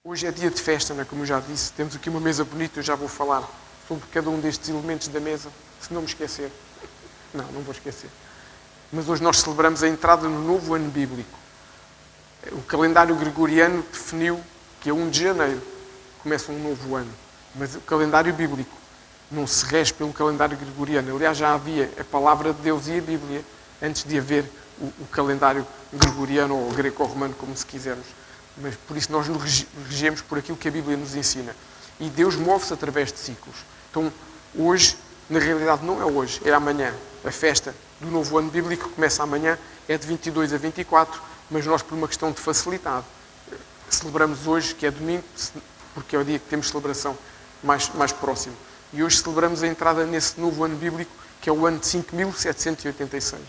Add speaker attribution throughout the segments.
Speaker 1: Hoje é dia de festa, não é? Como eu já disse. Temos aqui uma mesa bonita, eu já vou falar sobre cada um destes elementos da mesa, se não me esquecer. Não vou esquecer. Mas hoje nós celebramos a entrada no novo ano bíblico. O calendário gregoriano definiu que a 1 de janeiro começa um novo ano. Mas o calendário bíblico não se rege pelo calendário gregoriano. Aliás, já havia a palavra de Deus e a Bíblia antes de haver o calendário gregoriano ou greco-romano, como se quisermos. Mas por isso nós nos regemos por aquilo que a Bíblia nos ensina. E Deus move-se através de ciclos. Então, hoje, na realidade não é hoje, é amanhã. A festa do novo ano bíblico começa amanhã, é de 22 a 24, mas nós, por uma questão de facilidade, celebramos hoje, que é domingo, porque é o dia que temos celebração mais próximo. E hoje celebramos a entrada nesse novo ano bíblico, que é o ano de 5786.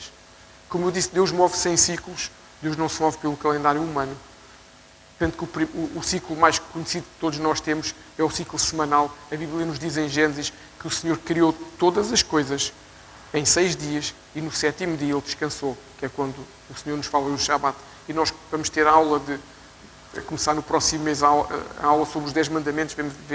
Speaker 1: Como eu disse, Deus move-se em ciclos, Deus não se move pelo calendário humano. Tanto que o ciclo mais conhecido que todos nós temos é o ciclo semanal. A Bíblia nos diz em Gênesis que o Senhor criou todas as coisas em 6 dias e no 7º dia Ele descansou, que é quando o Senhor nos fala do Shabat. E nós vamos ter a aula a começar no próximo mês, a aula sobre os 10 mandamentos.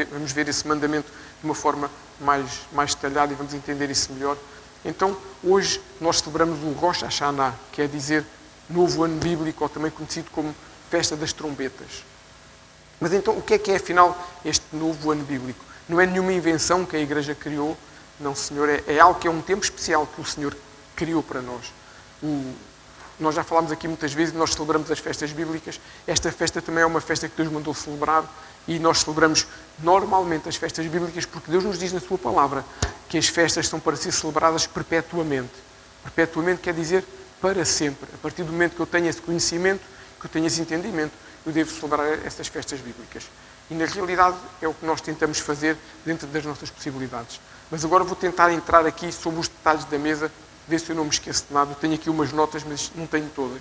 Speaker 1: Vamos ver esse mandamento de uma forma mais detalhada e vamos entender isso melhor. Então, hoje nós celebramos o Rosh Hashanah, que é dizer novo ano bíblico, ou também conhecido como Festa das Trombetas. Mas então, o que é afinal este novo ano bíblico? Não é nenhuma invenção que a Igreja criou, não, Senhor, é algo que é um tempo especial que o Senhor criou para nós. Nós já falámos aqui muitas vezes, nós celebramos as festas bíblicas. Esta festa também é uma festa que Deus mandou celebrar e nós celebramos normalmente as festas bíblicas porque Deus nos diz na sua palavra que as festas são para ser celebradas perpetuamente. Perpetuamente quer dizer para sempre. A partir do momento que eu tenho esse conhecimento, que eu tenho esse entendimento, eu devo celebrar estas festas bíblicas. E na realidade é o que nós tentamos fazer dentro das nossas possibilidades. Mas agora vou tentar entrar aqui sobre os detalhes da mesa, ver se eu não me esqueço de nada. Eu tenho aqui umas notas, mas não tenho todas.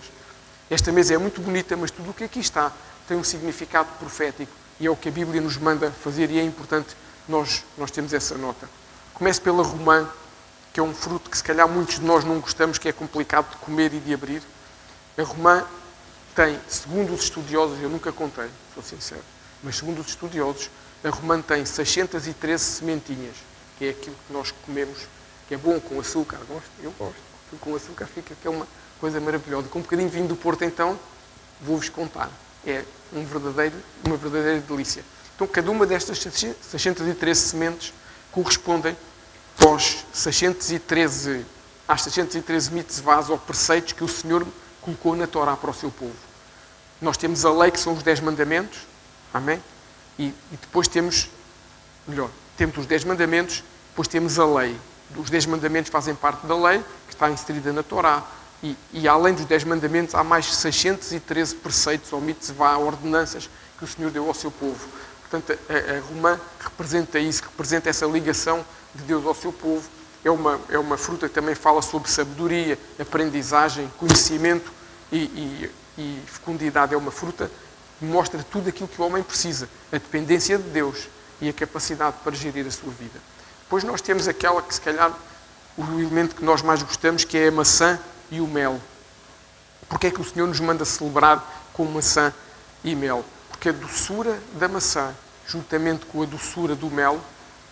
Speaker 1: Esta mesa é muito bonita, mas tudo o que aqui está tem um significado profético e é o que a Bíblia nos manda fazer e é importante nós termos essa nota. Começo pela romã, que é um fruto que se calhar muitos de nós não gostamos, que é complicado de comer e de abrir. A romã tem, segundo os estudiosos, eu nunca contei, sou sincero, mas segundo os estudiosos, a romã tem 613 sementinhas, que é aquilo que nós comemos, que é bom com açúcar. Eu gosto. Com açúcar fica que é uma coisa maravilhosa. Com um bocadinho de vinho do Porto, então, vou-vos contar. É uma verdadeira delícia. Então, cada uma destas 613 sementes correspondem às 613 mitzvahs ou preceitos que o Senhor colocou na Torá para o seu povo. Nós temos a lei, que são os 10 mandamentos. Amém? E depois temos os 10 mandamentos, depois temos a lei. Os 10 mandamentos fazem parte da lei, que está inserida na Torá. E além dos 10 mandamentos, há mais 613 preceitos ou mitzvah, ordenanças, que o Senhor deu ao seu povo. Portanto, a romã representa isso, representa essa ligação de Deus ao seu povo. É uma fruta que também fala sobre sabedoria, aprendizagem, conhecimento e fecundidade. É uma fruta que mostra tudo aquilo que o homem precisa, a dependência de Deus e a capacidade para gerir a sua vida. Depois nós temos aquela que, se calhar, o elemento que nós mais gostamos, que é a maçã e o mel. Porquê é que o Senhor nos manda celebrar com maçã e mel? Porque a doçura da maçã, juntamente com a doçura do mel,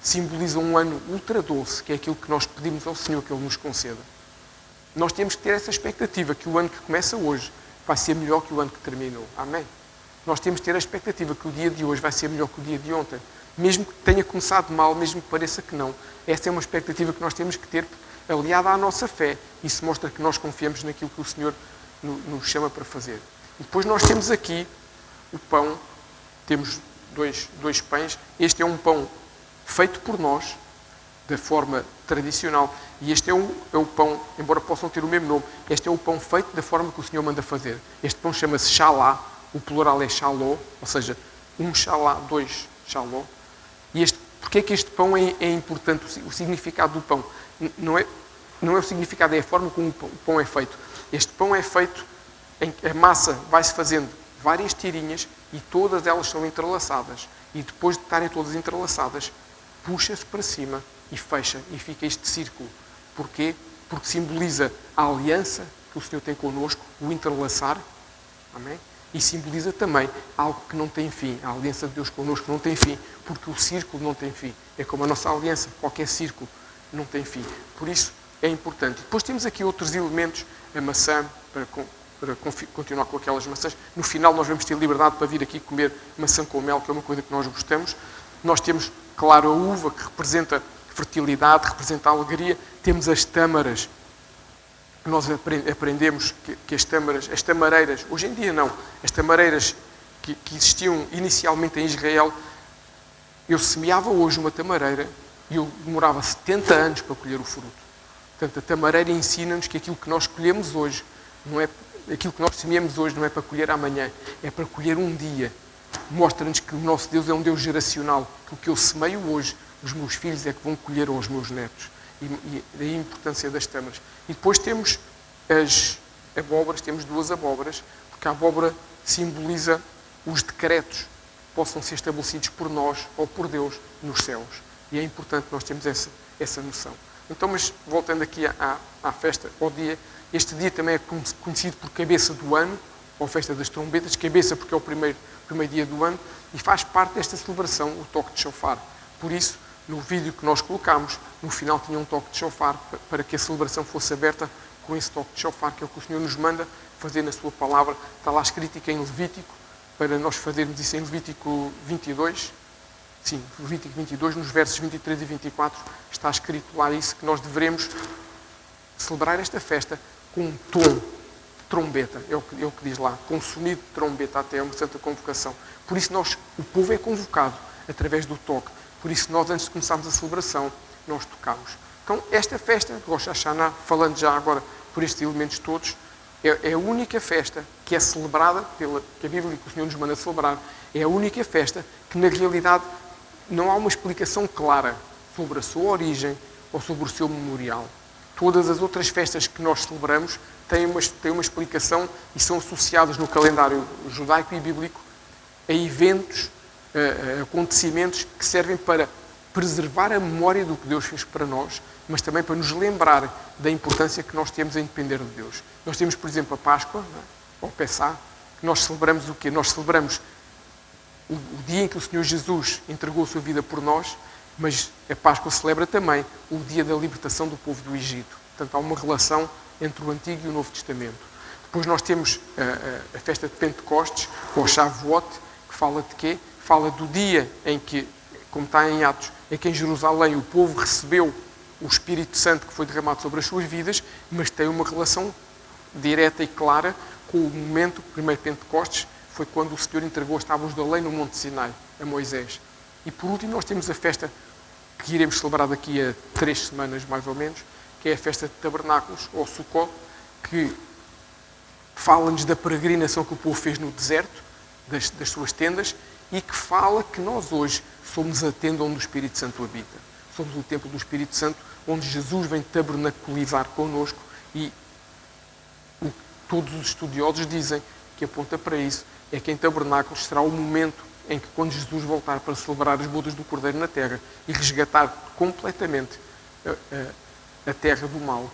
Speaker 1: simboliza um ano ultra doce, que é aquilo que nós pedimos ao Senhor que Ele nos conceda. Nós temos que ter essa expectativa que o ano que começa hoje vai ser melhor que o ano que terminou. Amém? Nós temos que ter a expectativa que o dia de hoje vai ser melhor que o dia de ontem. Mesmo que tenha começado mal, mesmo que pareça que não. Essa é uma expectativa que nós temos que ter aliada à nossa fé. Isso mostra que nós confiamos naquilo que o Senhor nos chama para fazer. E depois nós temos aqui o pão. Temos dois pães. Este é um pão feito por nós, da forma tradicional. E este é o pão, embora possam ter o mesmo nome, este é o pão feito da forma que o Senhor manda fazer. Este pão chama-se chalá, o plural é shaló, ou seja, um chalá, 2 shaló. E porque é que este pão é importante? O significado do pão não é o significado, é a forma como o pão é feito. Este pão é feito, a massa vai-se fazendo várias tirinhas e todas elas são entrelaçadas. E depois de estarem todas entrelaçadas, puxa-se para cima e fecha e fica este círculo. Porquê? Porque simboliza a aliança que o Senhor tem connosco, o entrelaçar. Amém? E simboliza também algo que não tem fim. A aliança de Deus connosco não tem fim, porque o círculo não tem fim. É como a nossa aliança, qualquer círculo não tem fim. Por isso é importante. Depois temos aqui outros elementos, a maçã, para continuar com aquelas maçãs. No final nós vamos ter liberdade para vir aqui comer maçã com mel, que é uma coisa que nós gostamos. Nós temos, claro, a uva, que representa fertilidade, representa alegria. Temos as tâmaras. Nós aprendemos que as tamareiras, hoje em dia não, as tamareiras que existiam inicialmente em Israel, eu semeava hoje uma tamareira e eu demorava 70 anos para colher o fruto. Portanto, a tamareira ensina-nos que aquilo que nós colhemos hoje, aquilo que nós semeamos hoje não é para colher amanhã, é para colher um dia. Mostra-nos que o nosso Deus é um Deus geracional, que o que eu semeio hoje, os meus filhos é que vão colher aos meus netos. E daí a importância das tâmaras. E depois temos as abóboras, temos duas abóboras, porque a abóbora simboliza os decretos que possam ser estabelecidos por nós ou por Deus nos céus. E é importante nós termos essa noção. Então, mas voltando aqui à festa, ao dia, este dia também é conhecido por cabeça do ano, ou festa das trombetas, cabeça porque é o primeiro dia do ano, e faz parte desta celebração o toque de chofar. Por isso, no vídeo que nós colocámos, no final tinha um toque de chofar, para que a celebração fosse aberta com esse toque de chofar, que é o que o Senhor nos manda fazer na sua palavra. Está lá escrito aqui em Levítico, para nós fazermos isso em Levítico 22. Sim, Levítico 22, nos versos 23 e 24, está escrito lá isso, que nós devemos celebrar esta festa com um tom de trombeta, é o que diz lá, com um sonido de trombeta, até é uma santa convocação. Por isso o povo é convocado através do toque. Por isso nós, antes de começarmos a celebração, nós tocamos. Então, esta festa, Rosh Hashanah, falando já agora por estes elementos todos, é a única festa que é celebrada, que a Bíblia que o Senhor nos manda celebrar, é a única festa que, na realidade, não há uma explicação clara sobre a sua origem ou sobre o seu memorial. Todas as outras festas que nós celebramos têm uma explicação e são associadas no calendário judaico e bíblico a eventos, a acontecimentos que servem para preservar a memória do que Deus fez para nós, mas também para nos lembrar da importância que nós temos em depender de Deus. Nós temos, por exemplo, a Páscoa, ou o Pessá, que nós celebramos o quê? Nós celebramos o dia em que o Senhor Jesus entregou a sua vida por nós, mas a Páscoa celebra também o dia da libertação do povo do Egito. Portanto, há uma relação entre o Antigo e o Novo Testamento. Depois nós temos a festa de Pentecostes, ou Shavuot, que fala de quê? Fala do dia em que, como está em Atos, em que em Jerusalém o povo recebeu o Espírito Santo que foi derramado sobre as suas vidas, mas tem uma relação direta e clara com o momento, o primeiro Pentecostes, foi quando o Senhor entregou as tábuas da lei no Monte Sinai, a Moisés. E por último nós temos a festa que iremos celebrar daqui a 3 semanas, mais ou menos, que é a festa de Tabernáculos, ou Sukkot, que fala-nos da peregrinação que o povo fez no deserto, das suas tendas, e que fala que nós hoje somos a tenda onde o Espírito Santo habita. Somos o templo do Espírito Santo, onde Jesus vem tabernaculizar connosco, e todos os estudiosos dizem que aponta para isso, é que em Tabernáculos será o momento em que, quando Jesus voltar para celebrar as bodas do Cordeiro na terra e resgatar completamente a terra do mal,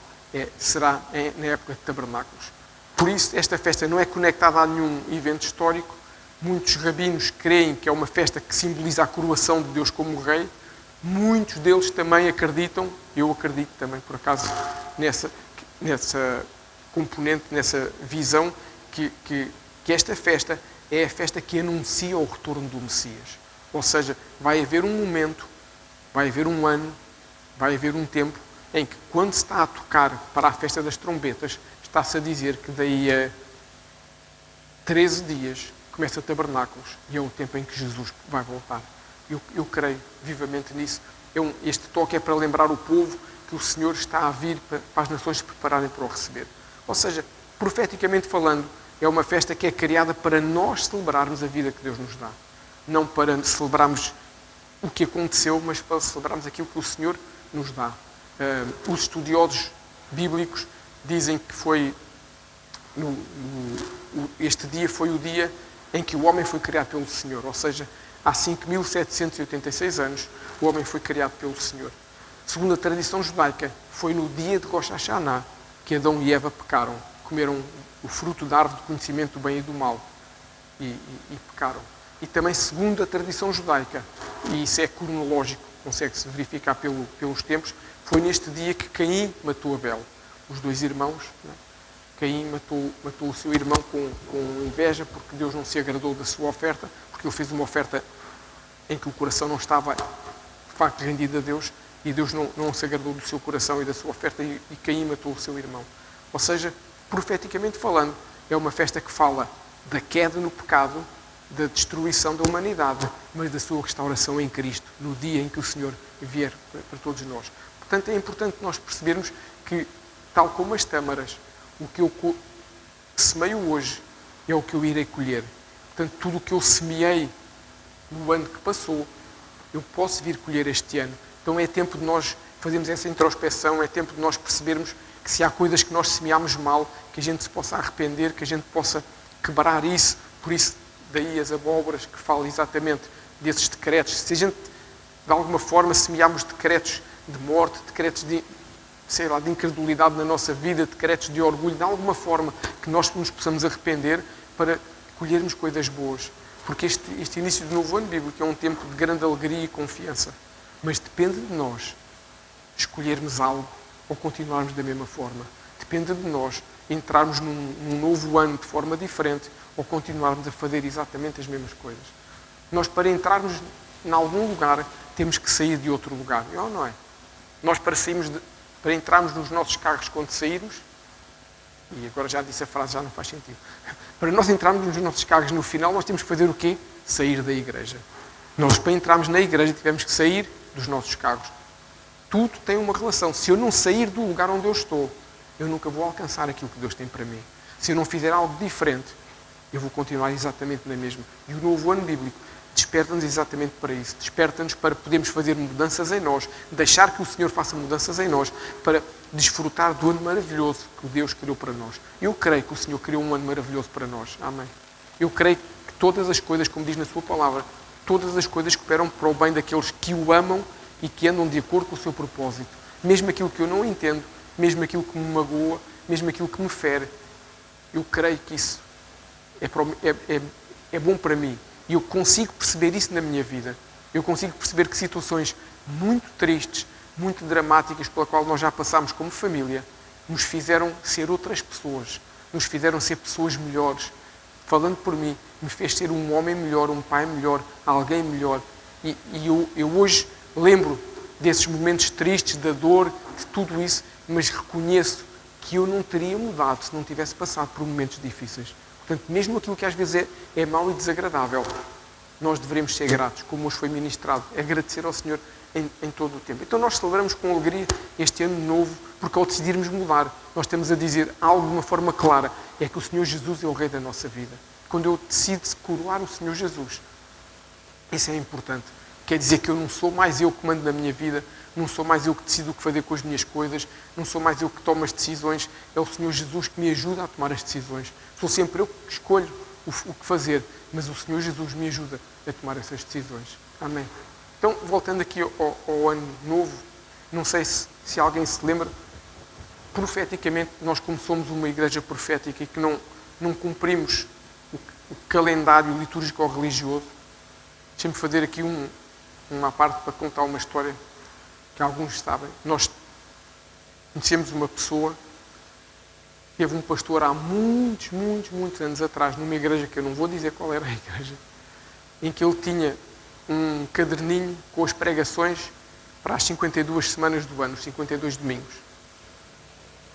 Speaker 1: será na época de Tabernáculos. Por isso, esta festa não é conectada a nenhum evento histórico. Muitos rabinos creem que é uma festa que simboliza a coroação de Deus como rei. Muitos deles também acreditam, eu acredito também, por acaso, nessa componente, nessa visão, que esta festa é a festa que anuncia o retorno do Messias. Ou seja, vai haver um momento, vai haver um ano, vai haver um tempo em que, quando se está a tocar para a festa das trombetas, está-se a dizer que daí a 13 dias começa Tabernáculos e é o tempo em que Jesus vai voltar. Eu creio vivamente nisso. Este toque é para lembrar o povo que o Senhor está a vir para as nações se prepararem para o receber. Ou seja, profeticamente falando, é uma festa que é criada para nós celebrarmos a vida que Deus nos dá. Não para celebrarmos o que aconteceu, mas para celebrarmos aquilo que o Senhor nos dá. Os estudiosos bíblicos dizem que este dia foi o dia em que o homem foi criado pelo Senhor. Ou seja, há 5.786 anos, o homem foi criado pelo Senhor. Segundo a tradição judaica, foi no dia de Rosh Hashanah que Adão e Eva pecaram, comeram o fruto da árvore do conhecimento do bem e do mal. e pecaram. E também, segundo a tradição judaica, e isso é cronológico, consegue-se verificar pelos tempos, foi neste dia que Caim matou Abel. Os dois irmãos, não é? Caim matou o seu irmão com inveja, porque Deus não se agradou da sua oferta, porque ele fez uma oferta em que o coração não estava, de facto, rendido a Deus, e Deus não se agradou do seu coração e da sua oferta, e Caim matou o seu irmão. Ou seja, profeticamente falando, é uma festa que fala da queda no pecado, da destruição da humanidade, mas da sua restauração em Cristo, no dia em que o Senhor vier para todos nós. Portanto, é importante nós percebermos que, tal como as tâmaras, o que eu semeio hoje é o que eu irei colher. Portanto, tudo o que eu semeei no ano que passou, eu posso vir colher este ano. Então é tempo de nós fazermos essa introspeção, é tempo de nós percebermos que se há coisas que nós semeámos mal, que a gente se possa arrepender, que a gente possa quebrar isso. Por isso, daí as abóboras que falam exatamente desses decretos. Se a gente, de alguma forma, semearmos decretos de morte, decretos de incredulidade na nossa vida, decretos de orgulho, de alguma forma que nós nos possamos arrepender para colhermos coisas boas. Porque este início do novo ano bíblico é um tempo de grande alegria e confiança. Mas depende de nós escolhermos algo ou continuarmos da mesma forma. Depende de nós entrarmos num novo ano de forma diferente ou continuarmos a fazer exatamente as mesmas coisas. Nós, para entrarmos em algum lugar, temos que sair de outro lugar. Não é? Nós, para entrarmos nos nossos carros quando sairmos, e agora já disse a frase, já não faz sentido. Para nós entrarmos nos nossos carros no final, nós temos que fazer o quê? Sair da igreja. Nós, para entrarmos na igreja, tivemos que sair dos nossos carros. Tudo tem uma relação. Se eu não sair do lugar onde eu estou, eu nunca vou alcançar aquilo que Deus tem para mim. Se eu não fizer algo diferente, eu vou continuar exatamente na mesma. E o novo ano bíblico desperta-nos exatamente para isso. Desperta-nos para podermos fazer mudanças em nós, deixar que o Senhor faça mudanças em nós, para desfrutar do ano maravilhoso que Deus criou para nós. Eu creio que o Senhor criou um ano maravilhoso para nós. Amém. Eu creio que todas as coisas, como diz na sua palavra, todas as coisas cooperam para o bem daqueles que o amam e que andam de acordo com o seu propósito. Mesmo aquilo que eu não entendo, mesmo aquilo que me magoa, mesmo aquilo que me fere, eu creio que isso é bom para mim. E eu consigo perceber isso na minha vida. Eu consigo perceber que situações muito tristes, muito dramáticas, pela qual nós já passámos como família, nos fizeram ser outras pessoas. Nos fizeram ser pessoas melhores. Falando por mim, me fez ser um homem melhor, um pai melhor, alguém melhor. E eu hoje lembro desses momentos tristes, da dor, de tudo isso, mas reconheço que eu não teria mudado se não tivesse passado por momentos difíceis. Portanto, mesmo aquilo que às vezes é mau e desagradável, nós devemos ser gratos, como hoje foi ministrado, agradecer ao Senhor em todo o tempo. Então nós celebramos com alegria este ano novo, porque ao decidirmos mudar, nós estamos a dizer algo de uma forma clara, é que o Senhor Jesus é o Rei da nossa vida. Quando eu decido coroar o Senhor Jesus, isso é importante. Quer dizer que eu não sou mais eu que mando na minha vida, não sou mais eu que decido o que fazer com as minhas coisas, não sou mais eu que tomo as decisões, é o Senhor Jesus que me ajuda a tomar as decisões. Sou sempre eu que escolho o que fazer, mas o Senhor Jesus me ajuda a tomar essas decisões. Amém. Então, voltando aqui ao ano novo, não sei se alguém se lembra, profeticamente, nós como somos uma igreja profética e que não cumprimos o calendário litúrgico ou religioso, deixem-me fazer aqui uma parte para contar uma história que alguns sabem. Nós conhecemos uma pessoa, teve um pastor há muitos anos atrás, numa igreja que eu não vou dizer qual era a igreja, em que ele tinha um caderninho com as pregações para as 52 semanas do ano, os 52 domingos.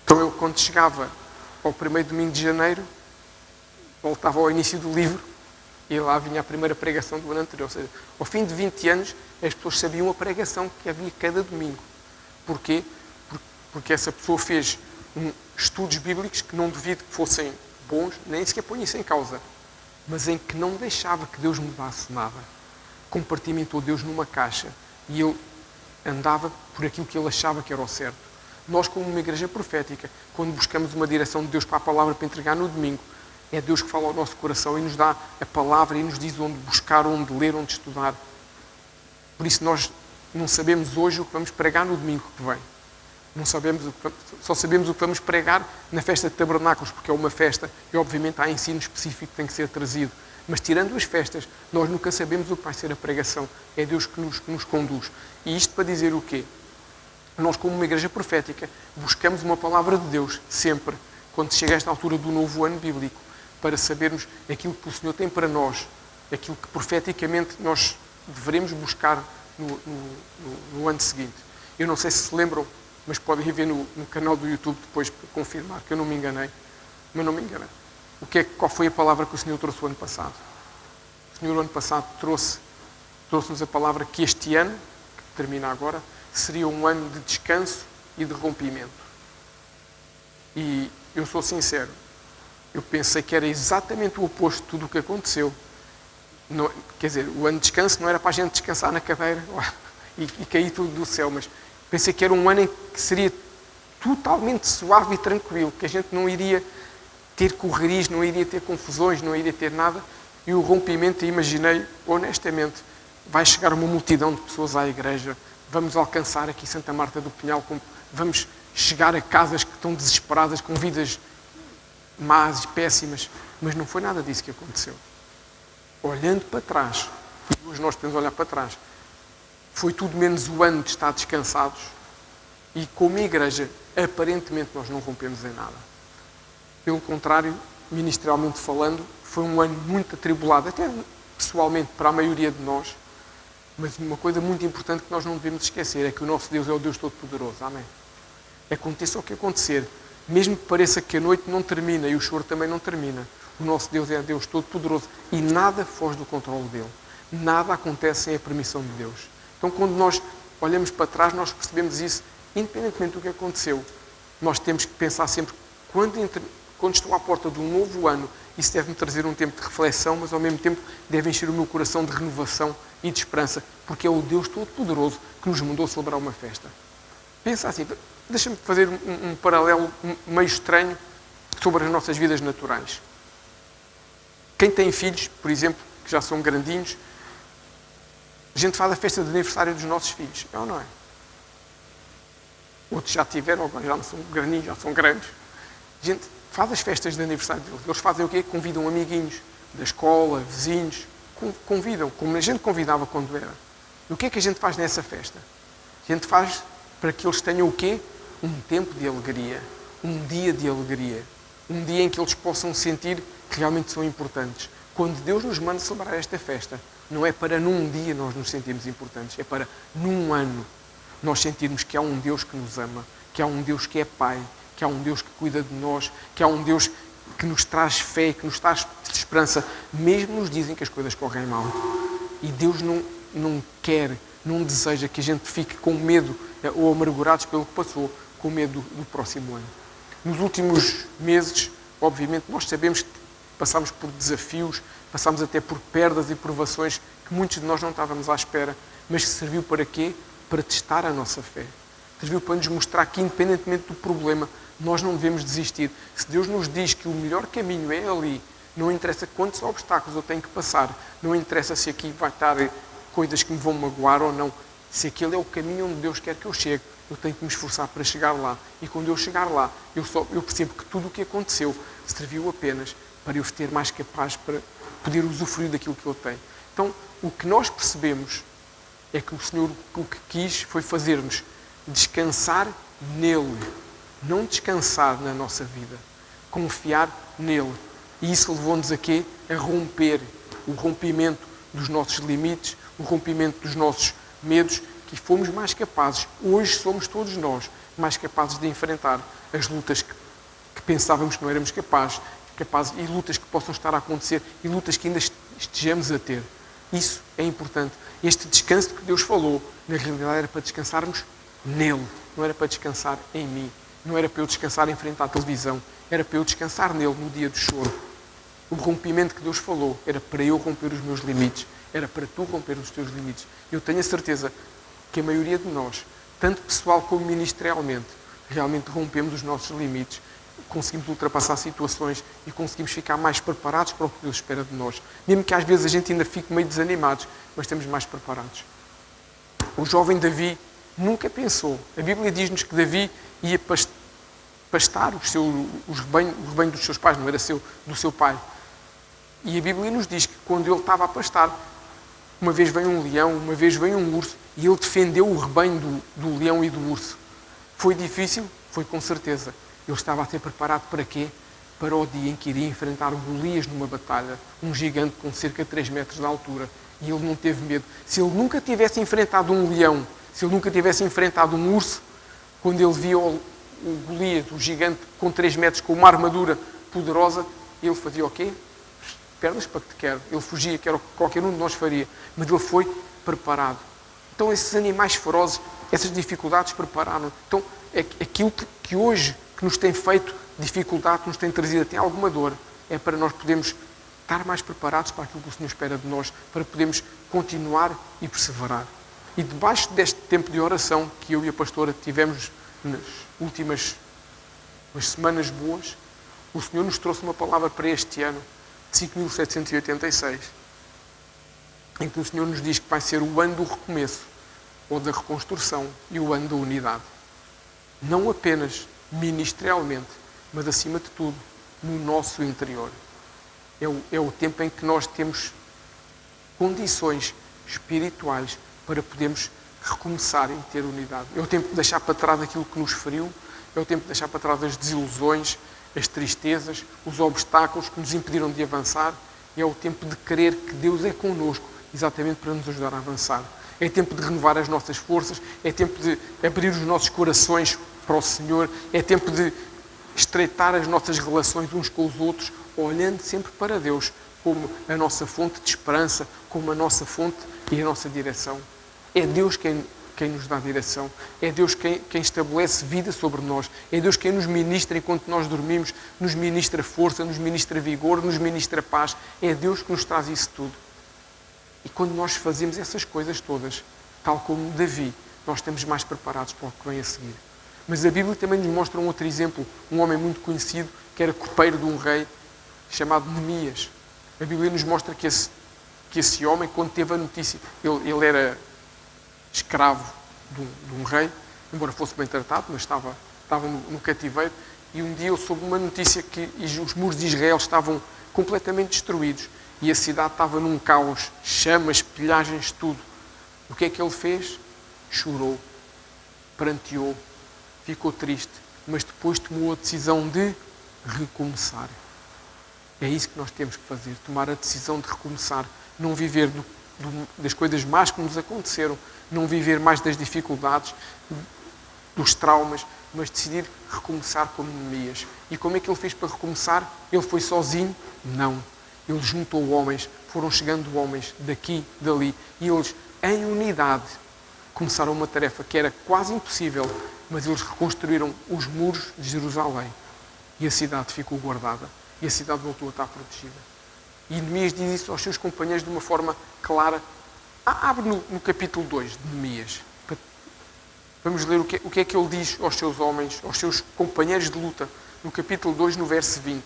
Speaker 1: Então ele, quando chegava ao primeiro domingo de janeiro, voltava ao início do livro e lá vinha a primeira pregação do ano anterior. Ou seja, ao fim de 20 anos, as pessoas sabiam a pregação que havia cada domingo. Porquê? Porque essa pessoa fez estudos bíblicos que não duvido que fossem bons, nem sequer põe isso em causa, mas em que não deixava que Deus mudasse nada. Compartimentou Deus numa caixa e ele andava por aquilo que ele achava que era o certo. Nós, como uma igreja profética, quando buscamos uma direção de Deus para a palavra para entregar no domingo, é Deus que fala ao nosso coração e nos dá a palavra e nos diz onde buscar, onde ler, onde estudar. Por isso nós não sabemos hoje o que vamos pregar no domingo que vem. Só sabemos o que vamos pregar na festa de tabernáculos, porque é uma festa e obviamente há ensino específico que tem que ser trazido. Mas tirando as festas, nós nunca sabemos o que vai ser a pregação. É Deus que nos conduz. E isto para dizer o quê? Nós, como uma igreja profética, buscamos uma palavra de Deus, sempre, quando chega esta altura do novo ano bíblico, para sabermos aquilo que o Senhor tem para nós, aquilo que profeticamente nós devemos buscar no ano seguinte. Eu não sei se lembram, mas podem ir ver no canal do YouTube depois para confirmar que eu não me enganei. Mas não me enganei. Qual foi a palavra que o Senhor trouxe o ano passado? O Senhor, o ano passado, trouxe-nos a palavra que este ano, que termina agora, seria um ano de descanso e de rompimento. E eu sou sincero, eu pensei que era exatamente o oposto de tudo o que aconteceu. Não, quer dizer, o ano de descanso não era para a gente descansar na cadeira e cair tudo do céu, mas pensei que era um ano em que seria totalmente suave e tranquilo, que a gente não iria ter correrias, não iria ter confusões, não iria ter nada. E o rompimento, imaginei, honestamente, vai chegar uma multidão de pessoas à igreja, vamos alcançar aqui Santa Marta do Pinhal, vamos chegar a casas que estão desesperadas, com vidas más e péssimas, mas não foi nada disso que aconteceu. Olhando para trás, e hoje nós podemos olhar para trás, foi tudo menos o ano de estar descansados e como igreja, aparentemente nós não rompemos em nada. Pelo contrário, ministerialmente falando, foi um ano muito atribulado, até pessoalmente para a maioria de nós, mas uma coisa muito importante que nós não devemos esquecer é que o nosso Deus é o Deus Todo-Poderoso. Amém? Aconteça o que acontecer, mesmo que pareça que a noite não termina e o choro também não termina, o nosso Deus é Deus Todo-Poderoso e nada foge do controle dele. Nada acontece sem a permissão de Deus. Então, quando nós olhamos para trás, nós percebemos isso, independentemente do que aconteceu. Nós temos que pensar sempre, quando estou à porta de um novo ano, isso deve-me trazer um tempo de reflexão, mas ao mesmo tempo deve encher o meu coração de renovação e de esperança, porque é o Deus Todo-Poderoso que nos mandou celebrar uma festa. Pensa assim, deixa-me fazer um paralelo meio estranho sobre as nossas vidas naturais. Quem tem filhos, por exemplo, que já são grandinhos, a gente faz a festa de aniversário dos nossos filhos, é ou não é? Outros já tiveram, agora já não são grandinhos, já são grandes. A gente faz as festas de aniversário deles. Eles fazem o quê? Convidam amiguinhos da escola, vizinhos, convidam, como a gente convidava quando era. E o que é que a gente faz nessa festa? A gente faz para que eles tenham o quê? Um tempo de alegria, um dia de alegria, um dia em que eles possam sentir que realmente são importantes. Quando Deus nos manda celebrar esta festa, não é para num dia nós nos sentirmos importantes, é para num ano nós sentirmos que há um Deus que nos ama, que há um Deus que é Pai, que há um Deus que cuida de nós, que há um Deus que nos traz fé, que nos traz esperança, mesmo nos dizem que as coisas correm mal. E Deus não quer, não deseja que a gente fique com medo ou amargurados pelo que passou, com medo do próximo ano. Nos últimos meses, obviamente, nós sabemos que passámos por desafios, passámos até por perdas e provações que muitos de nós não estávamos à espera, mas que serviu para quê? Para testar a nossa fé. Serviu para nos mostrar que, independentemente do problema, nós não devemos desistir. Se Deus nos diz que o melhor caminho é ali, não interessa quantos obstáculos eu tenho que passar, não interessa se aqui vai estar coisas que me vão magoar ou não, se aquele é o caminho onde Deus quer que eu chegue, eu tenho que me esforçar para chegar lá. E quando eu chegar lá, eu percebo que tudo o que aconteceu serviu apenas para eu ter mais capaz para poder usufruir daquilo que eu tenho. Então, o que nós percebemos é que o Senhor o que quis foi fazer-nos descansar nele. Não descansar na nossa vida. Confiar nele. E isso levou-nos a quê? A romper. O rompimento dos nossos limites, o rompimento dos nossos medos, que fomos mais capazes, hoje somos todos nós, mais capazes de enfrentar as lutas que pensávamos que não éramos capazes, e lutas que possam estar a acontecer, e lutas que ainda estejamos a ter. Isso é importante. Este descanso que Deus falou, na realidade era para descansarmos nele, não era para descansar em mim, não era para eu descansar em frente à televisão, era para eu descansar nele no dia do choro. O rompimento que Deus falou era para eu romper os meus limites, era para tu romper os teus limites. Eu tenho a certeza que a maioria de nós, tanto pessoal como ministerialmente, realmente rompemos os nossos limites, conseguimos ultrapassar situações e conseguimos ficar mais preparados para o que Deus espera de nós. Mesmo que às vezes a gente ainda fique meio desanimados, mas estamos mais preparados. O jovem Davi nunca pensou. A Bíblia diz-nos que Davi ia pastar o rebanho dos seus pais, não era do seu pai. E a Bíblia nos diz que quando ele estava a pastar, uma vez veio um leão, uma vez veio um urso, e ele defendeu o rebanho do leão e do urso. Foi difícil? Foi com certeza. Ele estava a ser preparado para quê? Para o dia em que iria enfrentar Golias numa batalha, um gigante com cerca de 3 metros de altura. E ele não teve medo. Se ele nunca tivesse enfrentado um leão, se ele nunca tivesse enfrentado um urso, quando ele via o Golias, o gigante com 3 metros, com uma armadura poderosa, ele fazia o quê? Pernas para que te quero. Ele fugia, que era o que qualquer um de nós faria. Mas ele foi preparado. Então esses animais ferozes, essas dificuldades prepararam. Então é aquilo que hoje que nos tem feito dificuldade, que nos tem trazido até alguma dor, é para nós podermos estar mais preparados para aquilo que o Senhor espera de nós, para podermos continuar e perseverar. E debaixo deste tempo de oração que eu e a pastora tivemos nas últimas semanas boas, o Senhor nos trouxe uma palavra para este ano, de 5.786, em que o Senhor nos diz que vai ser o ano do recomeço, ou da reconstrução, e o ano da unidade. Não apenas ministerialmente, mas acima de tudo, no nosso interior. É o tempo em que nós temos condições espirituais para podermos recomeçar e ter unidade. É o tempo de deixar para trás aquilo que nos feriu, é o tempo de deixar para trás as desilusões, as tristezas, os obstáculos que nos impediram de avançar, e é o tempo de crer que Deus é connosco, exatamente para nos ajudar a avançar. É tempo de renovar as nossas forças, é tempo de abrir os nossos corações para o Senhor, é tempo de estreitar as nossas relações uns com os outros, olhando sempre para Deus como a nossa fonte de esperança, como a nossa fonte e a nossa direção. É Deus quem nos dá direção, é Deus quem estabelece vida sobre nós, é Deus quem nos ministra enquanto nós dormimos, nos ministra força, nos ministra vigor, nos ministra paz. É Deus que nos traz isso tudo. E quando nós fazemos essas coisas todas, tal como Davi, nós estamos mais preparados para o que vem a seguir. Mas a Bíblia também nos mostra um outro exemplo, um homem muito conhecido, que era copeiro de um rei, chamado Neemias. A Bíblia nos mostra que esse homem, quando teve a notícia, ele era escravo de um rei, embora fosse bem tratado, mas estava no cativeiro, e um dia ele soube uma notícia que os muros de Israel estavam completamente destruídos, e a cidade estava num caos, chamas, pilhagens, tudo. O que é que ele fez? Chorou, pranteou, ficou triste, mas depois tomou a decisão de recomeçar. É isso que nós temos que fazer, tomar a decisão de recomeçar, não viver das coisas más que nos aconteceram, não viver mais das dificuldades, dos traumas, mas decidir recomeçar como Neemias. E como é que ele fez para recomeçar? Ele foi sozinho? Não. Ele juntou homens, foram chegando homens daqui, dali, e eles, em unidade, começaram uma tarefa que era quase impossível, mas eles reconstruíram os muros de Jerusalém. E a cidade ficou guardada. E a cidade voltou a estar protegida. E Neemias diz isso aos seus companheiros de uma forma clara. Abre no capítulo 2 de Neemias. Vamos ler o que é que ele diz aos seus homens, aos seus companheiros de luta. No capítulo 2, no verso 20.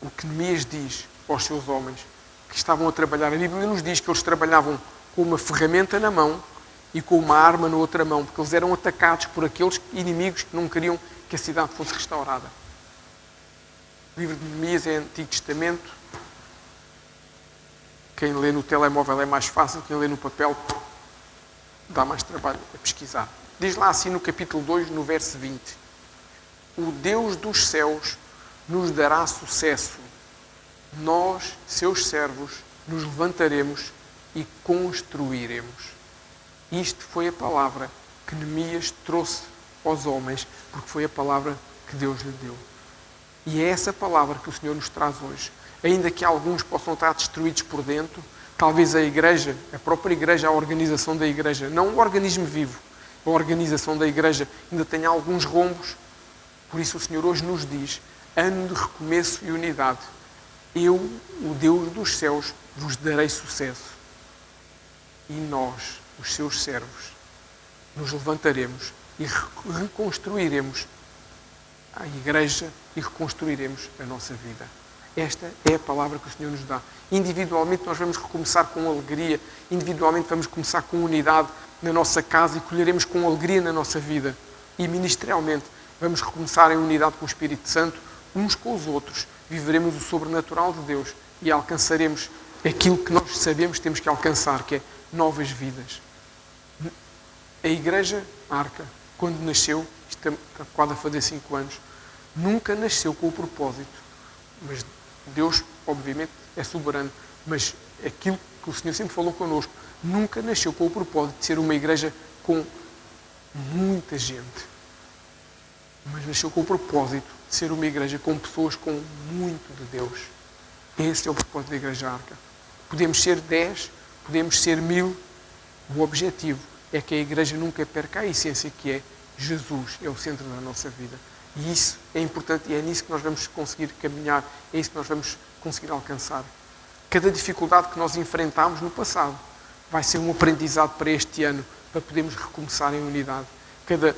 Speaker 1: O que Neemias diz aos seus homens que estavam a trabalhar. A Bíblia nos diz que eles trabalhavam com uma ferramenta na mão e com uma arma na outra mão, porque eles eram atacados por aqueles inimigos que não queriam que a cidade fosse restaurada. O livro de Neemias é Antigo Testamento. Quem lê no telemóvel é mais fácil, quem lê no papel dá mais trabalho a pesquisar. Diz lá assim no capítulo 2, no verso 20. O Deus dos céus nos dará sucesso. Nós, seus servos, nos levantaremos e construiremos. Isto foi a palavra que Neemias trouxe aos homens, porque foi a palavra que Deus lhe deu. E é essa palavra que o Senhor nos traz hoje. Ainda que alguns possam estar destruídos por dentro, talvez a igreja, a própria igreja, a organização da igreja, não o organismo vivo, a organização da igreja ainda tenha alguns rombos. Por isso o Senhor hoje nos diz, ano de recomeço e unidade. Eu, o Deus dos céus, vos darei sucesso. E nós, os seus servos, nos levantaremos e reconstruiremos a igreja e reconstruiremos a nossa vida. Esta é a palavra que o Senhor nos dá. Individualmente nós vamos recomeçar com alegria, individualmente vamos começar com unidade na nossa casa e colheremos com alegria na nossa vida. E ministerialmente vamos recomeçar em unidade com o Espírito Santo, uns com os outros, viveremos o sobrenatural de Deus e alcançaremos aquilo que nós sabemos que temos que alcançar, que é novas vidas. A Igreja Arca, quando nasceu, isto está quase a fazer 5 anos, nunca nasceu com o propósito, mas Deus, obviamente, é soberano, mas aquilo que o Senhor sempre falou connosco, nunca nasceu com o propósito de ser uma igreja com muita gente, mas nasceu com o propósito de ser uma igreja com pessoas com muito de Deus. Esse é o propósito da Igreja Arca. Podemos ser 10, podemos ser 1000, o objetivo é que a igreja nunca perca a essência, que é Jesus, é o centro da nossa vida. E isso é importante e é nisso que nós vamos conseguir caminhar, é isso que nós vamos conseguir alcançar. Cada dificuldade que nós enfrentámos no passado vai ser um aprendizado para este ano, para podermos recomeçar em unidade. Cada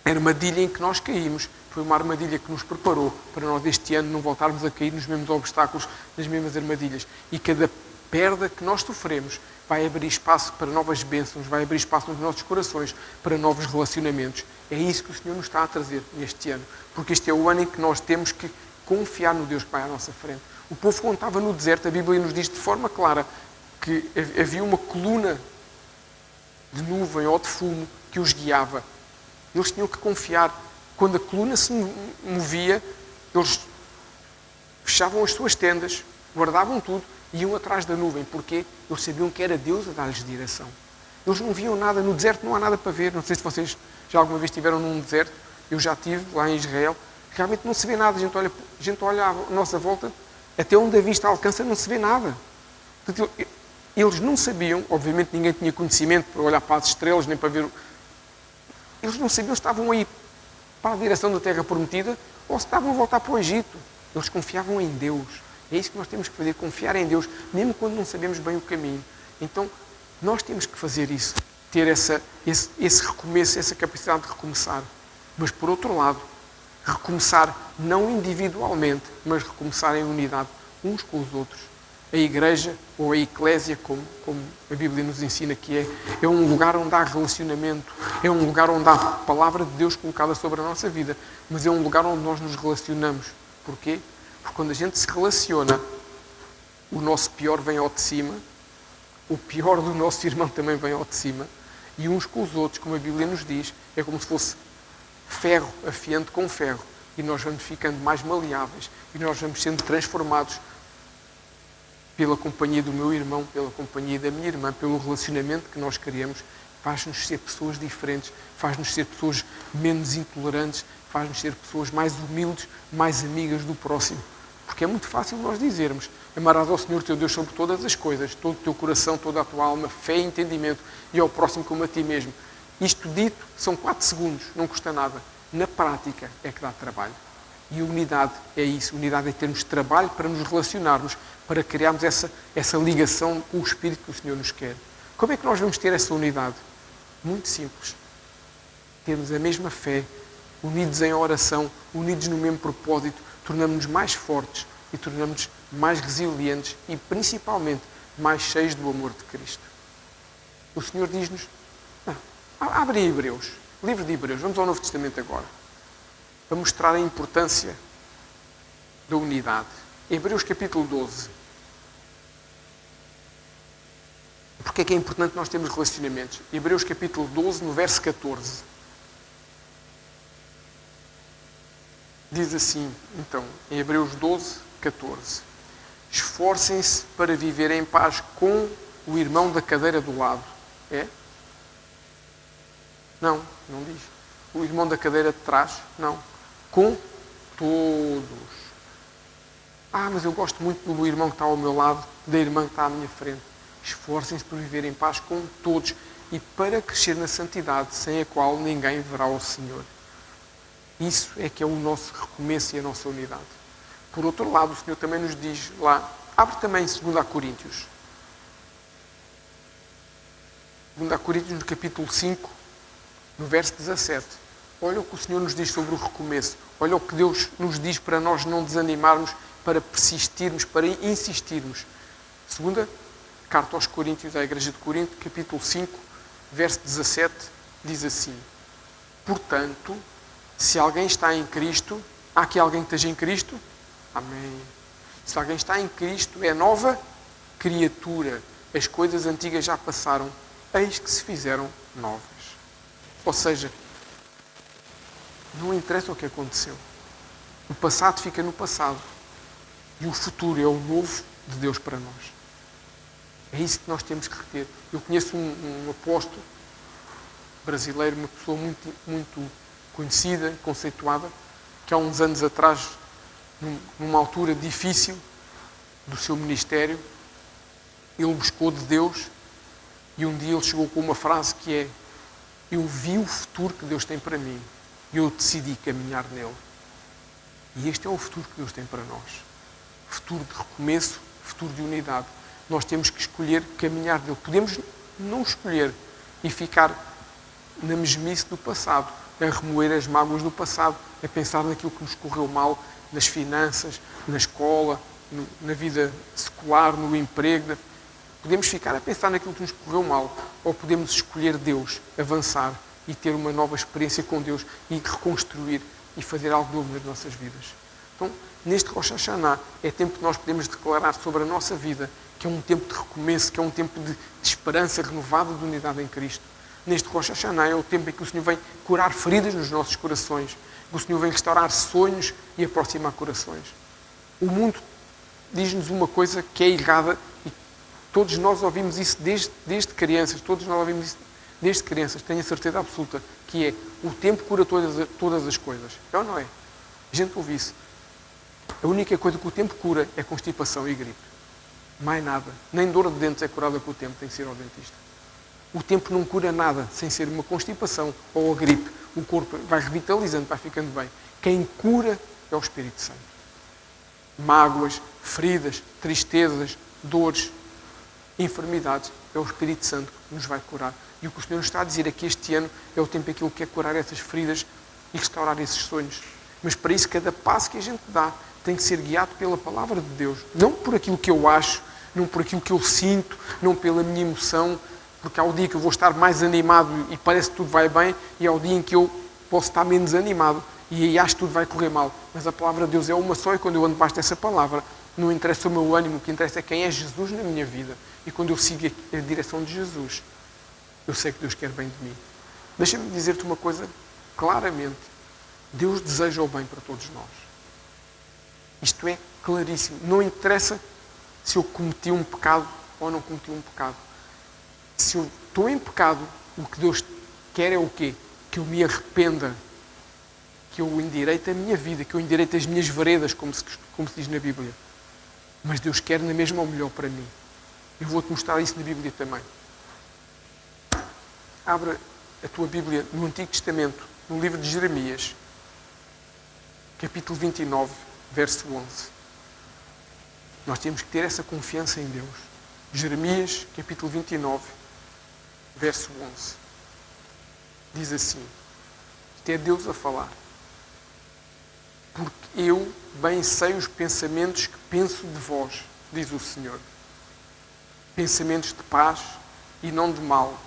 Speaker 1: armadilha em que nós caímos foi uma armadilha que nos preparou para nós este ano não voltarmos a cair nos mesmos obstáculos, nas mesmas armadilhas. E cada perda que nós sofremos vai abrir espaço para novas bênçãos, vai abrir espaço nos nossos corações para novos relacionamentos. É isso que o Senhor nos está a trazer neste ano. Porque este é o ano em que nós temos que confiar no Deus que vai à nossa frente. O povo, quando estava no deserto, a Bíblia nos diz de forma clara que havia uma coluna de nuvem ou de fumo que os guiava. Eles tinham que confiar. Quando a coluna se movia, eles fechavam as suas tendas, guardavam tudo e iam atrás da nuvem. Porquê? Eles sabiam que era Deus a dar-lhes direção. Eles não viam nada. No deserto não há nada para ver. Não sei se vocês já alguma vez estiveram num deserto. Eu já estive lá em Israel. Realmente não se vê nada. A gente olha à nossa volta, até onde a vista alcança não se vê nada. Portanto, eles não sabiam, obviamente ninguém tinha conhecimento para olhar para as estrelas, nem para ver. Eles não sabiam se estavam aí para a direção da Terra Prometida ou se estavam a voltar para o Egito. Eles confiavam em Deus. É isso que nós temos que fazer, confiar em Deus, mesmo quando não sabemos bem o caminho. Então, nós temos que fazer isso, ter esse recomeço, essa capacidade de recomeçar. Mas, por outro lado, recomeçar não individualmente, mas recomeçar em unidade, uns com os outros. A igreja, ou a eclésia, como a Bíblia nos ensina que é um lugar onde há relacionamento, é um lugar onde há a palavra de Deus colocada sobre a nossa vida, mas é um lugar onde nós nos relacionamos. Porquê? Porque quando a gente se relaciona, o nosso pior vem ao de cima, o pior do nosso irmão também vem ao de cima, e uns com os outros, como a Bíblia nos diz, é como se fosse ferro afiando com ferro, e nós vamos ficando mais maleáveis, e nós vamos sendo transformados pela companhia do meu irmão, pela companhia da minha irmã, pelo relacionamento que nós queremos, faz-nos ser pessoas diferentes, faz-nos ser pessoas menos intolerantes, faz-nos ser pessoas mais humildes, mais amigas do próximo. Porque é muito fácil nós dizermos: amarás ao Senhor teu Deus sobre todas as coisas, todo o teu coração, toda a tua alma, fé e entendimento, e ao próximo como a ti mesmo. Isto dito, são 4 segundos, não custa nada. Na prática é que dá trabalho. E unidade é isso. Unidade é termos trabalho para nos relacionarmos, para criarmos essa ligação com o Espírito que o Senhor nos quer. Como é que nós vamos ter essa unidade? Muito simples. Termos a mesma fé, unidos em oração, unidos no mesmo propósito, tornamos-nos mais fortes e tornamos-nos mais resilientes e, principalmente, mais cheios do amor de Cristo. O Senhor diz-nos... Abre em Hebreus, livro de Hebreus, vamos ao Novo Testamento agora, para mostrar a importância da unidade. Hebreus capítulo 12. Porque é que é importante nós termos relacionamentos? Hebreus capítulo 12, no verso 14. Diz assim, então, em Hebreus 12, 14. Esforcem-se para viver em paz com o irmão da cadeira do lado. É? Não, não diz. O irmão da cadeira de trás? Não. Com todos. Mas eu gosto muito do irmão que está ao meu lado, da irmã que está à minha frente. Esforcem-se para viver em paz com todos e para crescer na santidade, sem a qual ninguém verá o Senhor. Isso é que é o nosso recomeço e a nossa unidade. Por outro lado, o Senhor também nos diz lá, abre também 2 Coríntios. 2 Coríntios, no capítulo 5, no verso 17. Olha o que o Senhor nos diz sobre o recomeço. Olha o que Deus nos diz para nós não desanimarmos, para persistirmos, para insistirmos. 2 Carta aos Coríntios, à Igreja de Corinto, capítulo 5, verso 17, diz assim: Portanto, se alguém está em Cristo, Há aqui alguém que esteja em Cristo? Amém. Se alguém está em Cristo, é nova criatura. As coisas antigas já passaram, eis que se fizeram novas. Ou seja, não interessa o que aconteceu. O passado fica no passado. E o futuro é o novo de Deus para nós. É isso que nós temos que reter. Eu conheço um apóstolo brasileiro, uma pessoa muito conhecida, conceituada, que há uns anos atrás, numa altura difícil do seu ministério, ele buscou de Deus e um dia ele chegou com uma frase que é: eu vi o futuro que Deus tem para mim e eu decidi caminhar nele. E este é o futuro que Deus tem para nós. Futuro de recomeço, futuro de unidade. Nós temos que escolher caminhar nele. Podemos não escolher e ficar na mesmice do passado, a remoer as mágoas do passado, a pensar naquilo que nos correu mal, nas finanças, na escola, na vida secular, no emprego. Podemos ficar a pensar naquilo que nos correu mal, ou podemos escolher Deus, avançar e ter uma nova experiência com Deus e reconstruir e fazer algo novo nas nossas vidas. Então, neste Rosh Hashanah, é tempo que nós podemos declarar sobre a nossa vida que é um tempo de recomeço, que é um tempo de esperança renovada, de unidade em Cristo. Neste Rosh Hashanah é o tempo em que o Senhor vem curar feridas nos nossos corações, que o Senhor vem restaurar sonhos e aproximar corações. O mundo diz-nos uma coisa que é errada e todos nós ouvimos isso desde crianças, todos nós ouvimos isso desde crianças, tenho a certeza absoluta, que é: o tempo cura todas as coisas. É ou não é? A gente ouve isso. A única coisa que o tempo cura é constipação e gripe. Mais nada. Nem dor de dentes é curada com o tempo, tem que ser ao dentista. O tempo não cura nada sem ser uma constipação ou a gripe. O corpo vai revitalizando, vai ficando bem. Quem cura é o Espírito Santo. Mágoas, feridas, tristezas, dores, enfermidades, é o Espírito Santo que nos vai curar. E o que o Senhor nos está a dizer é que este ano é o tempo em que Ele quer curar essas feridas e restaurar esses sonhos. Mas para isso, cada passo que a gente dá tem que ser guiado pela palavra de Deus. Não por aquilo que eu acho, não por aquilo que eu sinto, não pela minha emoção, porque há o dia que eu vou estar mais animado e parece que tudo vai bem, e há o dia em que eu posso estar menos animado e aí acho que tudo vai correr mal. Mas a palavra de Deus é uma só, e quando eu ando debaixo dessa palavra, não interessa o meu ânimo, o que interessa é quem é Jesus na minha vida. E quando eu sigo a direção de Jesus, eu sei que Deus quer bem de mim. Deixa-me dizer-te uma coisa claramente. Deus deseja o bem para todos nós. Isto é claríssimo. Não interessa se eu cometi um pecado ou não cometi um pecado. Se eu estou em pecado, o que Deus quer é o quê? Que eu me arrependa, que eu endireite a minha vida, que eu endireite as minhas veredas, como se diz na Bíblia. Mas Deus quer na mesma o melhor para mim. Eu vou-te mostrar isso na Bíblia também. Abra a tua Bíblia no Antigo Testamento, no livro de Jeremias, capítulo 29, verso 11. Nós temos que ter essa confiança em Deus. Jeremias, capítulo 29, verso 11. Diz assim, isto é Deus a falar: porque eu bem sei os pensamentos que penso de vós, diz o Senhor. Pensamentos de paz e não de mal,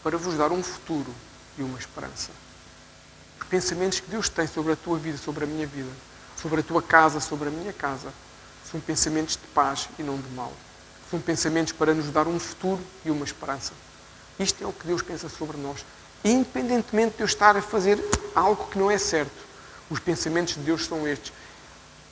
Speaker 1: para vos dar um futuro e uma esperança. Os pensamentos que Deus tem sobre a tua vida, sobre a minha vida, sobre a tua casa, sobre a minha casa, são pensamentos de paz e não de mal. São pensamentos para nos dar um futuro e uma esperança. Isto é o que Deus pensa sobre nós. Independentemente de eu estar a fazer algo que não é certo, os pensamentos de Deus são estes.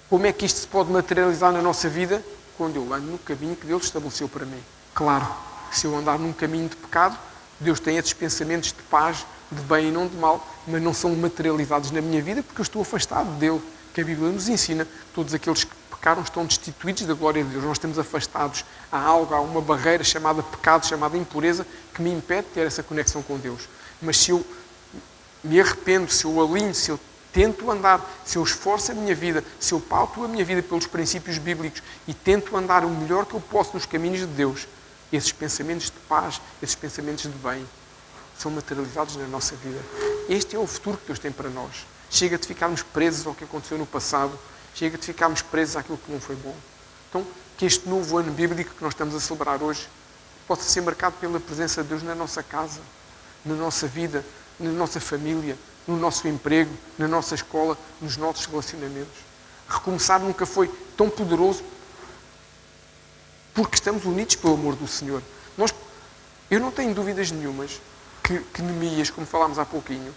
Speaker 1: Como é que isto se pode materializar na nossa vida? Quando eu ando no caminho que Deus estabeleceu para mim. Claro, se eu andar num caminho de pecado, Deus tem esses pensamentos de paz, de bem e não de mal, mas não são materializados na minha vida porque eu estou afastado dele. Que a Bíblia nos ensina, todos aqueles que pecaram estão destituídos da glória de Deus. Nós estamos afastados. Há uma barreira chamada pecado, chamada impureza, que me impede de ter essa conexão com Deus. Mas se eu me arrependo, se eu alinho, se eu tento andar, se eu esforço a minha vida, se eu pauto a minha vida pelos princípios bíblicos e tento andar o melhor que eu posso nos caminhos de Deus, esses pensamentos de paz, esses pensamentos de bem, são materializados na nossa vida. Este é o futuro que Deus tem para nós. Chega de ficarmos presos ao que aconteceu no passado. Chega de ficarmos presos àquilo que não foi bom. Então, que este novo ano bíblico que nós estamos a celebrar hoje possa ser marcado pela presença de Deus na nossa casa, na nossa vida, na nossa família, no nosso emprego, na nossa escola, nos nossos relacionamentos. Recomeçar nunca foi tão poderoso porque estamos unidos pelo amor do Senhor. Eu não tenho dúvidas nenhumas que Neemias, como falámos há pouquinho,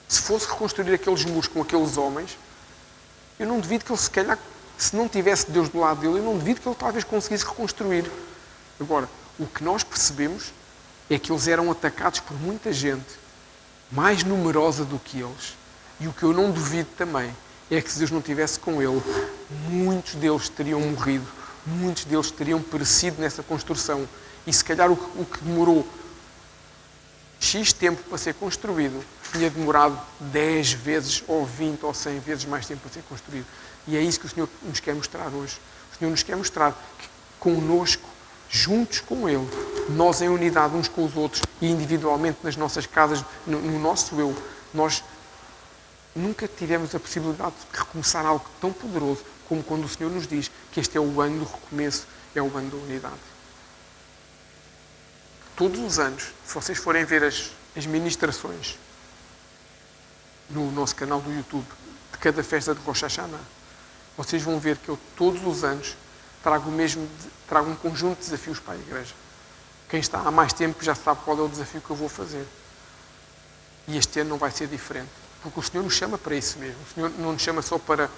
Speaker 1: se fosse reconstruir aqueles muros com aqueles homens, eu não duvido que ele, se calhar, se não tivesse Deus do lado dele, eu não duvido que ele talvez conseguisse reconstruir. Agora, o que nós percebemos é que eles eram atacados por muita gente mais numerosa do que eles. E o que eu não duvido também é que se Deus não estivesse com ele, muitos deles teriam morrido, muitos deles teriam perecido nessa construção. E se calhar o que demorou X tempo para ser construído, tinha demorado 10 vezes, ou 20, ou 100 vezes mais tempo para ser construído. E é isso que o Senhor nos quer mostrar hoje. O Senhor nos quer mostrar que conosco, juntos com Ele, nós em unidade uns com os outros e individualmente nas nossas casas, no nosso eu, nós nunca tivemos a possibilidade de recomeçar algo tão poderoso como quando o Senhor nos diz que este é o ano do recomeço, é o ano da unidade. Todos os anos, se vocês forem ver as ministrações no nosso canal do YouTube de cada festa de Rosh Hashanah, vocês vão ver que eu todos os anos trago um conjunto de desafios para a igreja. Quem está há mais tempo já sabe qual é o desafio que eu vou fazer. E este ano não vai ser diferente. Porque o Senhor nos chama para isso mesmo. O Senhor não nos chama só para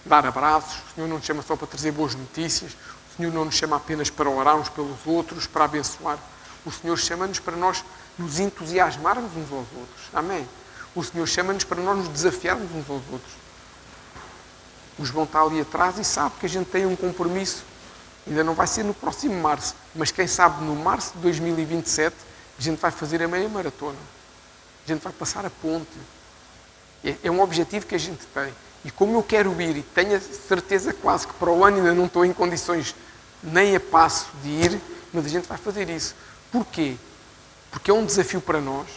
Speaker 1: dar abraços, o Senhor não nos chama só para trazer boas notícias, o Senhor não nos chama apenas para orar uns pelos outros, para abençoar. O Senhor chama-nos para nós nos entusiasmarmos uns aos outros. Amém? O Senhor chama-nos para nós nos desafiarmos uns aos outros. O João está ali atrás e sabe que a gente tem um compromisso. Ainda não vai ser no próximo março, mas quem sabe no março de 2027 a gente vai fazer a meia maratona. A gente vai passar a ponte. É um objetivo que a gente tem. E como eu quero ir e tenho a certeza quase que para o ano ainda não estou em condições nem a passo de ir, mas a gente vai fazer isso. Porquê? Porque é um desafio para nós,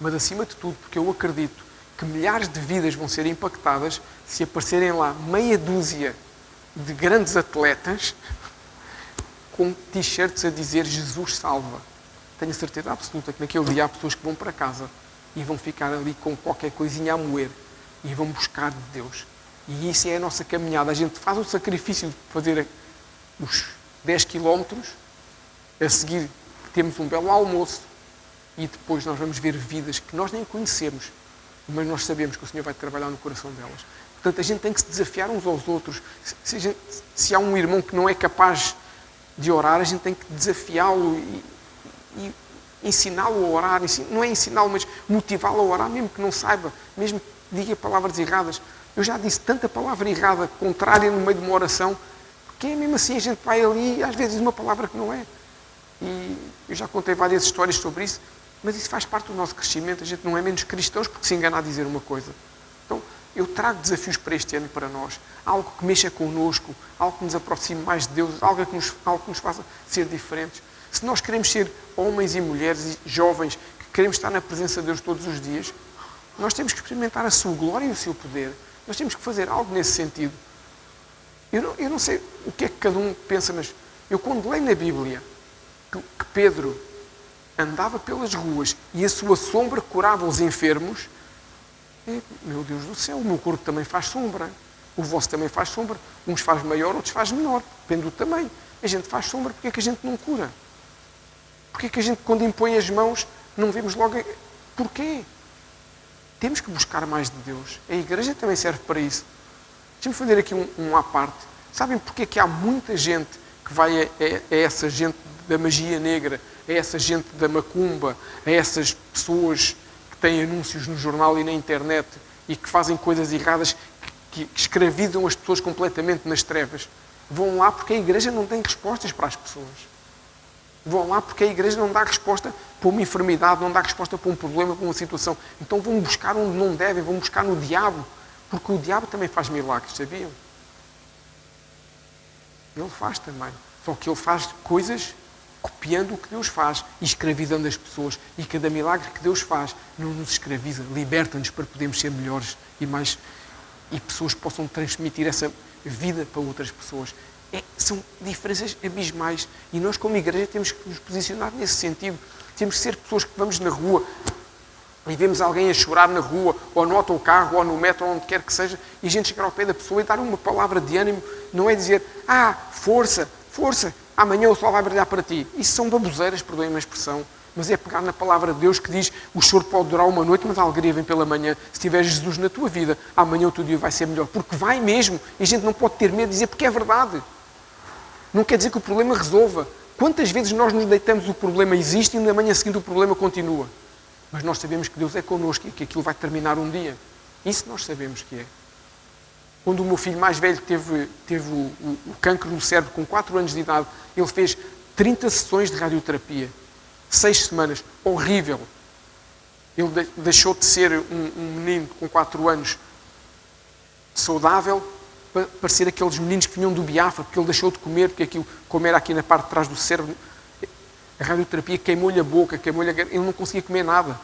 Speaker 1: mas acima de tudo porque eu acredito que milhares de vidas vão ser impactadas se aparecerem lá meia dúzia de grandes atletas com t-shirts a dizer Jesus salva. Tenho a certeza absoluta que naquele dia há pessoas que vão para casa e vão ficar ali com qualquer coisinha a moer e vão buscar de Deus. E isso é a nossa caminhada. A gente faz o sacrifício de fazer os 10 quilómetros, a seguir temos um belo almoço e depois nós vamos ver vidas que nós nem conhecemos, mas nós sabemos que o Senhor vai trabalhar no coração delas. Portanto, a gente tem que se desafiar uns aos outros. Se há um irmão que não é capaz de orar, a gente tem que desafiá-lo e ensiná-lo a orar. Não é ensiná-lo, mas motivá-lo a orar, mesmo que não saiba, mesmo que diga palavras erradas. Eu já disse tanta palavra errada, contrária, no meio de uma oração, porque mesmo assim a gente vai ali e às vezes diz uma palavra que não é. E eu já contei várias histórias sobre isso, mas isso faz parte do nosso crescimento. A gente não é menos cristãos porque se engana a dizer uma coisa. Então, eu trago desafios para este ano e para nós. Algo que mexa connosco, algo que nos aproxime mais de Deus, algo que nos faça ser diferentes. Se nós queremos ser homens e mulheres e jovens que queremos estar na presença de Deus todos os dias, nós temos que experimentar a sua glória e o seu poder. Nós temos que fazer algo nesse sentido. Eu não sei o que é que cada um pensa, mas eu quando leio na Bíblia que Pedro andava pelas ruas e a sua sombra curava os enfermos, meu Deus do céu, o meu corpo também faz sombra. O vosso também faz sombra. Uns faz maior, outros faz menor. Depende do tamanho. A gente faz sombra, porque é que a gente não cura? Porque é que a gente, quando impõe as mãos, não vemos logo... Porquê? Temos que buscar mais de Deus. A igreja também serve para isso. Deixa-me fazer aqui um à parte. Sabem porque é que há muita gente que vai a essa gente da magia negra, a essa gente da macumba, a essas pessoas que têm anúncios no jornal e na internet e que fazem coisas erradas, que escravizam as pessoas completamente nas trevas? Vão lá porque a igreja não tem respostas para as pessoas. Vão lá porque a igreja não dá resposta para uma enfermidade, não dá resposta para um problema, para uma situação. Então vão buscar onde não devem, vão buscar no diabo. Porque o diabo também faz milagres, sabiam? Ele faz também. Só que ele faz coisas copiando o que Deus faz e escravizando as pessoas. E cada milagre que Deus faz não nos escraviza, liberta-nos para podermos ser melhores e mais... E pessoas possam transmitir essa vida para outras pessoas. São diferenças abismais. E nós, como igreja, temos que nos posicionar nesse sentido. Temos que ser pessoas que vamos na rua e vemos alguém a chorar na rua, ou no autocarro, ou no metro, ou onde quer que seja, e a gente chegar ao pé da pessoa e dar uma palavra de ânimo, não é dizer, força, força, amanhã o sol vai brilhar para ti. Isso são baboseiras, perdoem-me a expressão, mas é pegar na palavra de Deus que diz, o choro pode durar uma noite, mas a alegria vem pela manhã. Se tiver Jesus na tua vida, amanhã o teu dia vai ser melhor, porque vai mesmo, e a gente não pode ter medo de dizer, porque é verdade. Não quer dizer que o problema resolva. Quantas vezes nós nos deitamos, o problema existe, e na manhã seguinte o problema continua. Mas nós sabemos que Deus é connosco e que aquilo vai terminar um dia. Isso nós sabemos que é. Quando o meu filho mais velho teve o cancro no cérebro com 4 anos de idade, ele fez 30 sessões de radioterapia. 6 semanas. Horrível. Ele deixou de ser um menino com 4 anos saudável para parecer aqueles meninos que vinham do Biafra, porque ele deixou de comer, porque aquilo, como era aqui na parte de trás do cérebro, a radioterapia queimou-lhe a boca, queimou-lhe a garganta, ele não conseguia comer nada.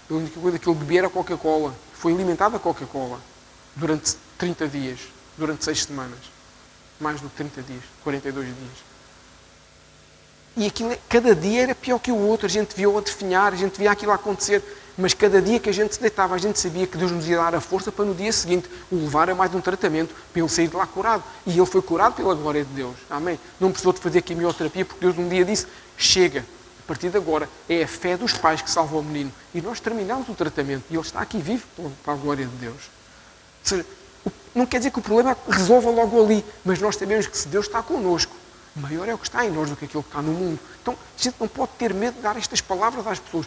Speaker 1: A única coisa que ele bebia era Coca-Cola. Foi alimentado a Coca-Cola durante 30 dias, durante 6 semanas. Mais do que 30 dias, 42 dias. E aquilo, cada dia era pior que o outro. A gente via-o a definhar, a gente via aquilo a acontecer. Mas cada dia que a gente se deitava, a gente sabia que Deus nos ia dar a força para no dia seguinte o levar a mais um tratamento, para ele sair de lá curado. E ele foi curado pela glória de Deus. Amém? Não precisou de fazer quimioterapia, porque Deus um dia disse, chega, a partir de agora é a fé dos pais que salva o menino. E nós terminamos o tratamento. E ele está aqui vivo para a glória de Deus. Ou seja, não quer dizer que o problema resolva logo ali, mas nós sabemos que se Deus está connosco, maior é o que está em nós do que aquilo que está no mundo. Então, a gente não pode ter medo de dar estas palavras às pessoas.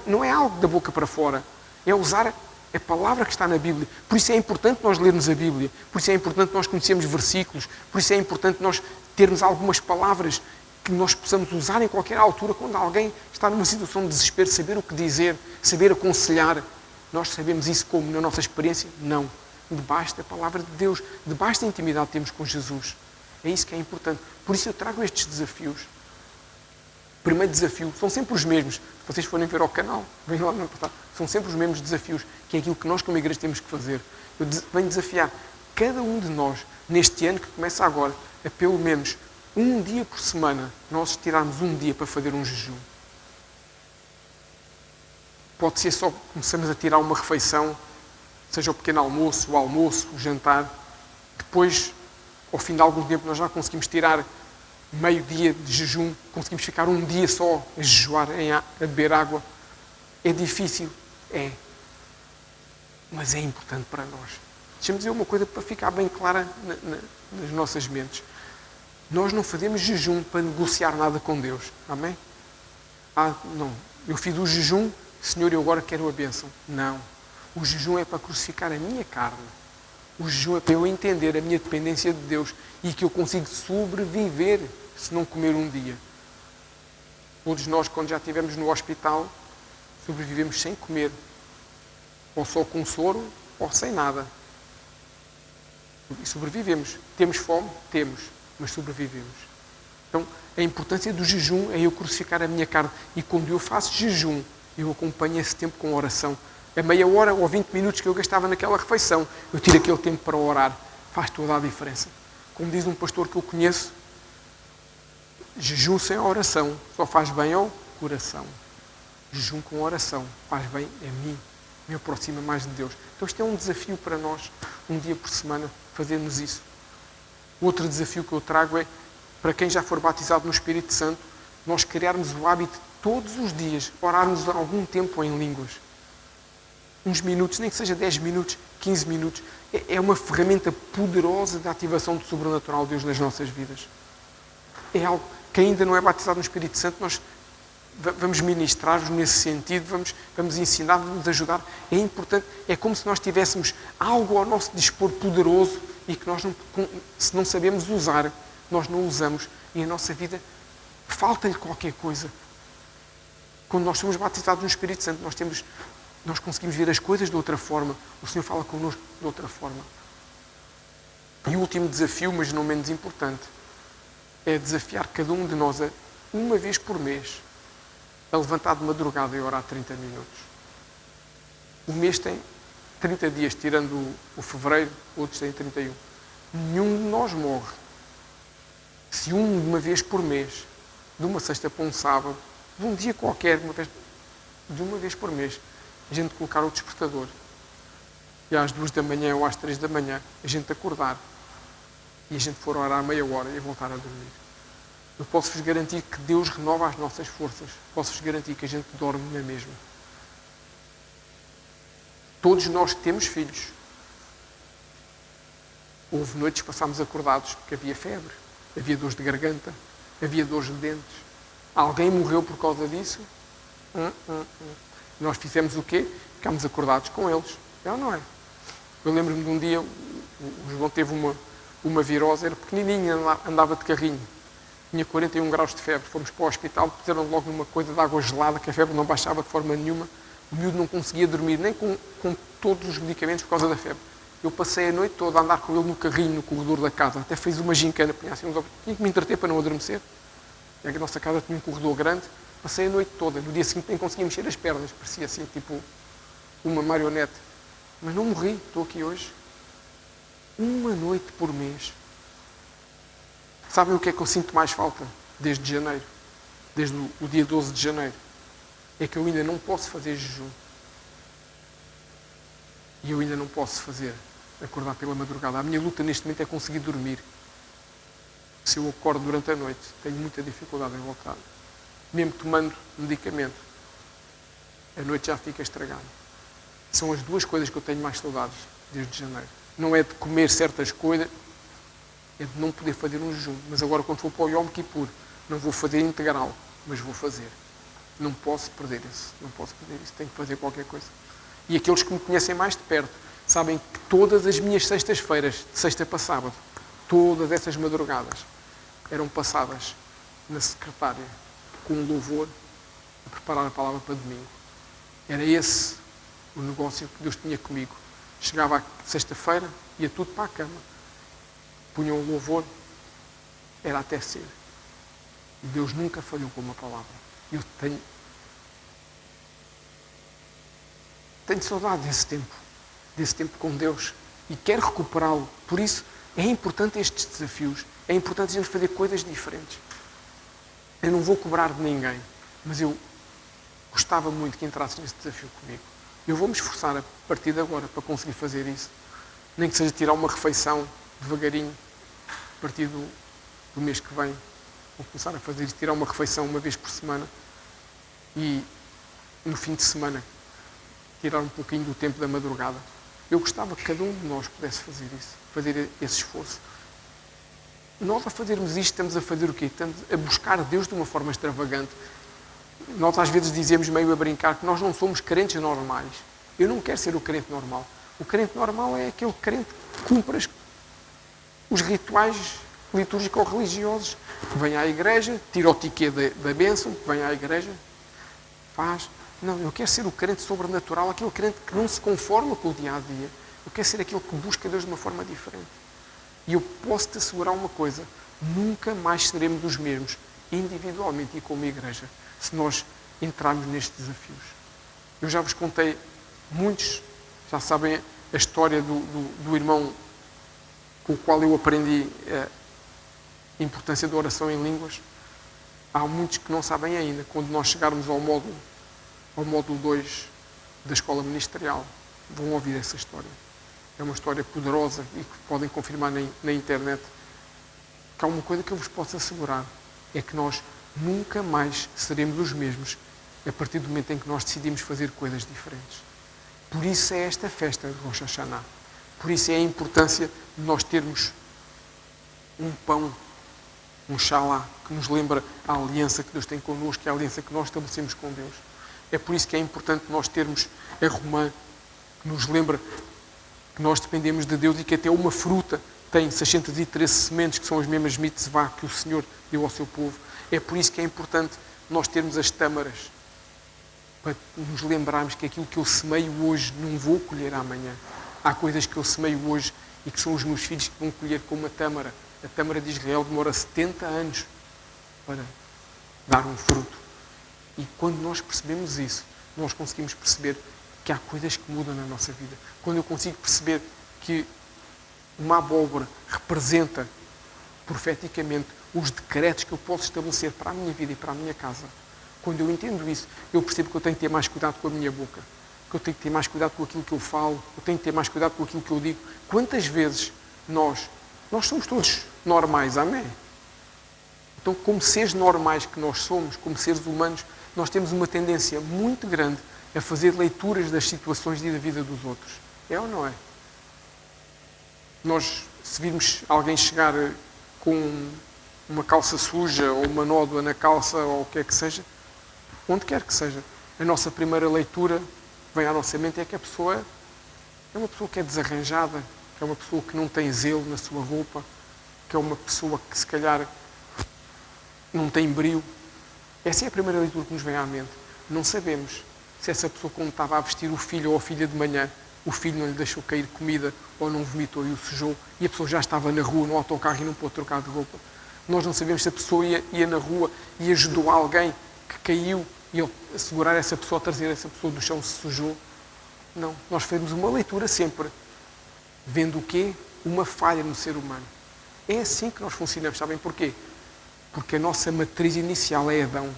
Speaker 1: Não é algo da boca para fora. É usar a palavra que está na Bíblia. Por isso é importante nós lermos a Bíblia. Por isso é importante nós conhecermos versículos. Por isso é importante nós termos algumas palavras que nós possamos usar em qualquer altura, quando alguém está numa situação de desespero, saber o que dizer, saber aconselhar. Nós sabemos isso como? Na nossa experiência? Não. Debaixo da palavra de Deus, debaixo da intimidade que temos com Jesus. É isso que é importante. Por isso eu trago estes desafios. O primeiro desafio, são sempre os mesmos. Se vocês forem ver ao canal, vêm lá no portal, são sempre os mesmos desafios, que é aquilo que nós como igreja temos que fazer. Eu venho desafiar cada um de nós, neste ano que começa agora, a pelo menos um dia por semana, nós tirarmos um dia para fazer um jejum. Pode ser só começamos a tirar uma refeição, seja o pequeno almoço, o jantar. Depois, ao fim de algum tempo, nós já conseguimos tirar meio dia de jejum, conseguimos ficar um dia só a jejuar, a beber água. É difícil? É. Mas é importante para nós. Deixa-me dizer uma coisa para ficar bem clara nas nossas mentes. Nós não fazemos jejum para negociar nada com Deus. Amém? Não. Eu fiz o jejum, Senhor, eu agora quero a bênção. Não. O jejum é para crucificar a minha carne. O jejum é para eu entender a minha dependência de Deus e que eu consigo sobreviver se não comer um dia. Todos nós, quando já estivemos no hospital, sobrevivemos sem comer. Ou só com soro, ou sem nada. E sobrevivemos. Temos fome? Temos. Mas sobrevivemos. Então, a importância do jejum é eu crucificar a minha carne. E quando eu faço jejum, eu acompanho esse tempo com oração. A meia hora ou 20 minutos que eu gastava naquela refeição, eu tiro aquele tempo para orar. Faz toda a diferença. Como diz um pastor que eu conheço, jejum sem oração só faz bem ao coração. Jejum com oração faz bem a mim. Me aproxima mais de Deus. Então isto é um desafio para nós, um dia por semana, fazermos isso. Outro desafio que eu trago é, para quem já for batizado no Espírito Santo, nós criarmos o hábito de todos os dias, orarmos algum tempo em línguas. Uns minutos, nem que seja 10 minutos, 15 minutos. É uma ferramenta poderosa de ativação do sobrenatural de Deus nas nossas vidas. É algo que ainda não é batizado no Espírito Santo, nós vamos ministrar-vos nesse sentido, vamos ensinar, vamos ajudar. É importante, é como se nós tivéssemos algo ao nosso dispor poderoso e que nós, se não sabemos usar, nós não usamos e a nossa vida falta-lhe qualquer coisa. Quando nós somos batizados no Espírito Santo, nós conseguimos ver as coisas de outra forma. O Senhor fala connosco de outra forma. E o último desafio, mas não menos importante, é desafiar cada um de nós a, uma vez por mês, a levantar de madrugada e orar 30 minutos. O mês tem 30 dias, tirando o fevereiro, outros têm 31. Nenhum de nós morre. Se uma vez por mês, de uma sexta para um sábado, de um dia qualquer, de uma vez por mês, a gente colocar o despertador e às 2 da manhã ou às 3 da manhã a gente acordar e a gente for orar meia hora e voltar a dormir. Eu posso-vos garantir que Deus renova as nossas forças. Posso-vos garantir que a gente dorme na mesma. Todos nós que temos filhos. Houve noites que passámos acordados porque havia febre, havia dores de garganta, havia dores de dentes. Alguém morreu por causa disso? Nós fizemos o quê? Ficámos acordados com eles. É ou não é? Eu lembro-me de um dia, o João teve uma virose, era pequenininha, andava de carrinho. Tinha 41 graus de febre. Fomos para o hospital, puseram logo numa coisa de água gelada, que a febre não baixava de forma nenhuma. O miúdo não conseguia dormir, nem com todos os medicamentos por causa da febre. Eu passei a noite toda a andar com ele no carrinho, no corredor da casa. Até fez uma gincana, punha assim uns ovos. Tinha que me entreter para não adormecer. E a nossa casa tinha um corredor grande. Passei a noite toda. No dia seguinte nem conseguia mexer as pernas. Parecia assim, tipo uma marionete. Mas não morri. Estou aqui hoje. Uma noite por mês. Sabem o que é que eu sinto mais falta? Desde janeiro. Desde o dia 12 de janeiro. É que eu ainda não posso fazer jejum. E eu ainda não posso acordar pela madrugada. A minha luta neste momento é conseguir dormir. Se eu acordo durante a noite, tenho muita dificuldade em voltar. Mesmo tomando medicamento, a noite já fica estragada. São as duas coisas que eu tenho mais saudades desde janeiro. Não é de comer certas coisas, é de não poder fazer um jejum. Mas agora, quando for para o Yom Kippur, não vou fazer integral, mas vou fazer. Não posso perder isso. Não posso perder isso. Tenho que fazer qualquer coisa. E aqueles que me conhecem mais de perto sabem que todas as minhas sextas-feiras, de sexta para sábado, todas essas madrugadas, eram passadas na secretária com um louvor a preparar a palavra para domingo. Era esse o negócio que Deus tinha comigo. Chegava à sexta-feira, ia tudo para a cama. Punham um louvor, era até ser. E Deus nunca falhou com uma palavra. Eu tenho saudade desse tempo com Deus e quero recuperá-lo. Por isso é importante estes desafios, é importante a gente fazer coisas diferentes. Eu não vou cobrar de ninguém, mas eu gostava muito que entrasse nesse desafio comigo. Eu vou-me esforçar a partir de agora para conseguir fazer isso. Nem que seja tirar uma refeição devagarinho, a partir do mês que vem. Vou começar a fazer isso, tirar uma refeição uma vez por semana e no fim de semana tirar um pouquinho do tempo da madrugada. Eu gostava que cada um de nós pudesse fazer isso, fazer esse esforço. Nós, a fazermos isto, estamos a fazer o quê? Estamos a buscar Deus de uma forma extravagante. Nós, às vezes, dizemos meio a brincar que nós não somos crentes normais. Eu não quero ser o crente normal. O crente normal é aquele crente que cumpre os rituais litúrgicos ou religiosos. Que vem à igreja, tira o tiquê da bênção, que vem à igreja, faz. Não, eu quero ser o crente sobrenatural, aquele crente que não se conforma com o dia-a-dia. Eu quero ser aquele que busca Deus de uma forma diferente. E eu posso-te assegurar uma coisa, nunca mais seremos os mesmos, individualmente e como igreja, se nós entrarmos nestes desafios. Eu já vos contei, muitos já sabem a história do irmão com o qual eu aprendi a importância da oração em línguas. Há muitos que não sabem ainda. Quando nós chegarmos ao módulo 2 da escola ministerial, vão ouvir essa história. É uma história poderosa e que podem confirmar na internet. Que há uma coisa que eu vos posso assegurar, é que nós nunca mais seremos os mesmos a partir do momento em que nós decidimos fazer coisas diferentes. Por isso é esta festa de Rosh Hashanah. Por isso é a importância de nós termos um pão, um xalá, que nos lembra a aliança que Deus tem connosco, que é a aliança que nós estabelecemos com Deus. É por isso que é importante nós termos a romã, que nos lembra que nós dependemos de Deus e que até uma fruta tem 613 sementes, que são as mesmas mitzvah que o Senhor deu ao seu povo. É por isso que é importante nós termos as tâmaras, para nos lembrarmos que aquilo que eu semeio hoje não vou colher amanhã. Há coisas que eu semeio hoje e que são os meus filhos que vão colher como a tâmara. A tâmara de Israel demora 70 anos para dar um fruto. E quando nós percebemos isso, nós conseguimos perceber que há coisas que mudam na nossa vida. Quando eu consigo perceber que uma abóbora representa profeticamente os decretos que eu posso estabelecer para a minha vida e para a minha casa, quando eu entendo isso, eu percebo que eu tenho que ter mais cuidado com a minha boca. que eu tenho que ter mais cuidado com aquilo que eu falo, eu tenho que ter mais cuidado com aquilo que eu digo. Quantas vezes nós somos todos normais, amém? Então, como seres normais que nós somos, como seres humanos, nós temos uma tendência muito grande a fazer leituras das situações e da vida dos outros. É ou não é? Nós, se virmos alguém chegar com uma calça suja ou uma nódoa na calça ou o que é que seja, onde quer que seja, a nossa primeira leitura vem à nossa mente é que a pessoa é uma pessoa que é desarranjada, que é uma pessoa que não tem zelo na sua roupa, que é uma pessoa que se calhar não tem brio. Essa é a primeira leitura que nos vem à mente. Não sabemos se essa pessoa, quando estava a vestir o filho ou a filha de manhã, o filho não lhe deixou cair comida ou não vomitou e o sujou, e a pessoa já estava na rua, no autocarro, e não pôde trocar de roupa. Nós não sabemos se a pessoa ia na rua e ajudou alguém que caiu e ele a segurar essa pessoa, a trazer essa pessoa do chão, se sujou. Não. Nós fazemos uma leitura sempre, vendo o quê? Uma falha no ser humano. É assim que nós funcionamos. Sabem porquê? Porque a nossa matriz inicial é Adão.